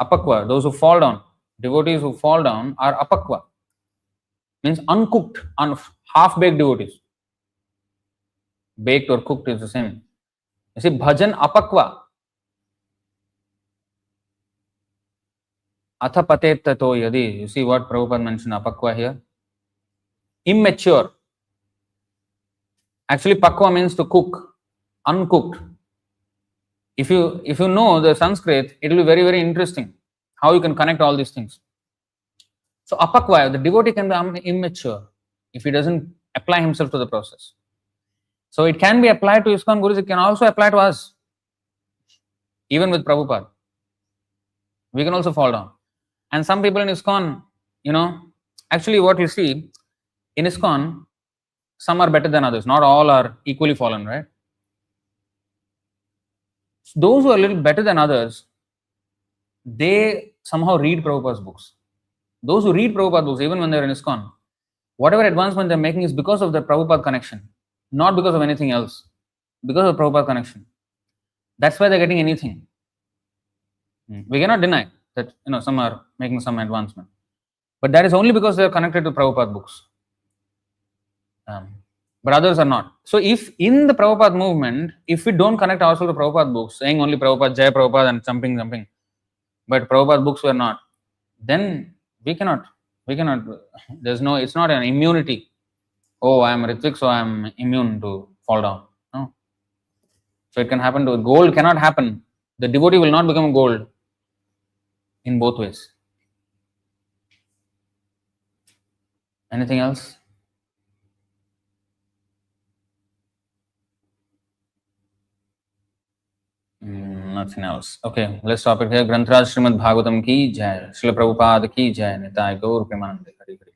Apakva, those who fall down. Devotees who fall down are apakva. Means uncooked, half-baked devotees. Baked or cooked is the same. You see, bhajan apakva. Atha patet tato yadi. You see what Prabhupada mentioned apakva here? Immature. Actually, pakwa means to cook. uncooked. If you know the Sanskrit, it will be very, very interesting how you can connect all these things. So apakvaya, the devotee can be immature if he doesn't apply himself to the process. So it can be applied to ISKCON Gurus, it can also apply to us. Even with Prabhupada, we can also fall down. And some people in ISKCON, actually what you see, in ISKCON, some are better than others. Not all are equally fallen, right? So those who are a little better than others, they somehow read Prabhupada's books. Those who read Prabhupada's books, even when they're in ISKCON, whatever advancement they're making is because of the Prabhupada connection, not because of anything else. Because of Prabhupada connection. That's why they're getting anything. We cannot deny that some are making some advancement. But that is only because they are connected to Prabhupada books. But others are not. So if in the Prabhupada movement, if we don't connect ourselves to Prabhupada books, saying only Prabhupada, Jai Prabhupada and jumping, but Prabhupada books were not, then we cannot, it's not an immunity. Oh, I am Ritvik, so I am immune to fall down. No. So it can happen to gold, cannot happen. The devotee will not become gold in both ways. Anything else? Nothing else. Okay, let's stop it here. Granthraj Srimad Bhagavatam ki jai. Srila Prabhupada ki jai. Nitai Gaur Premanande. Hari Hari.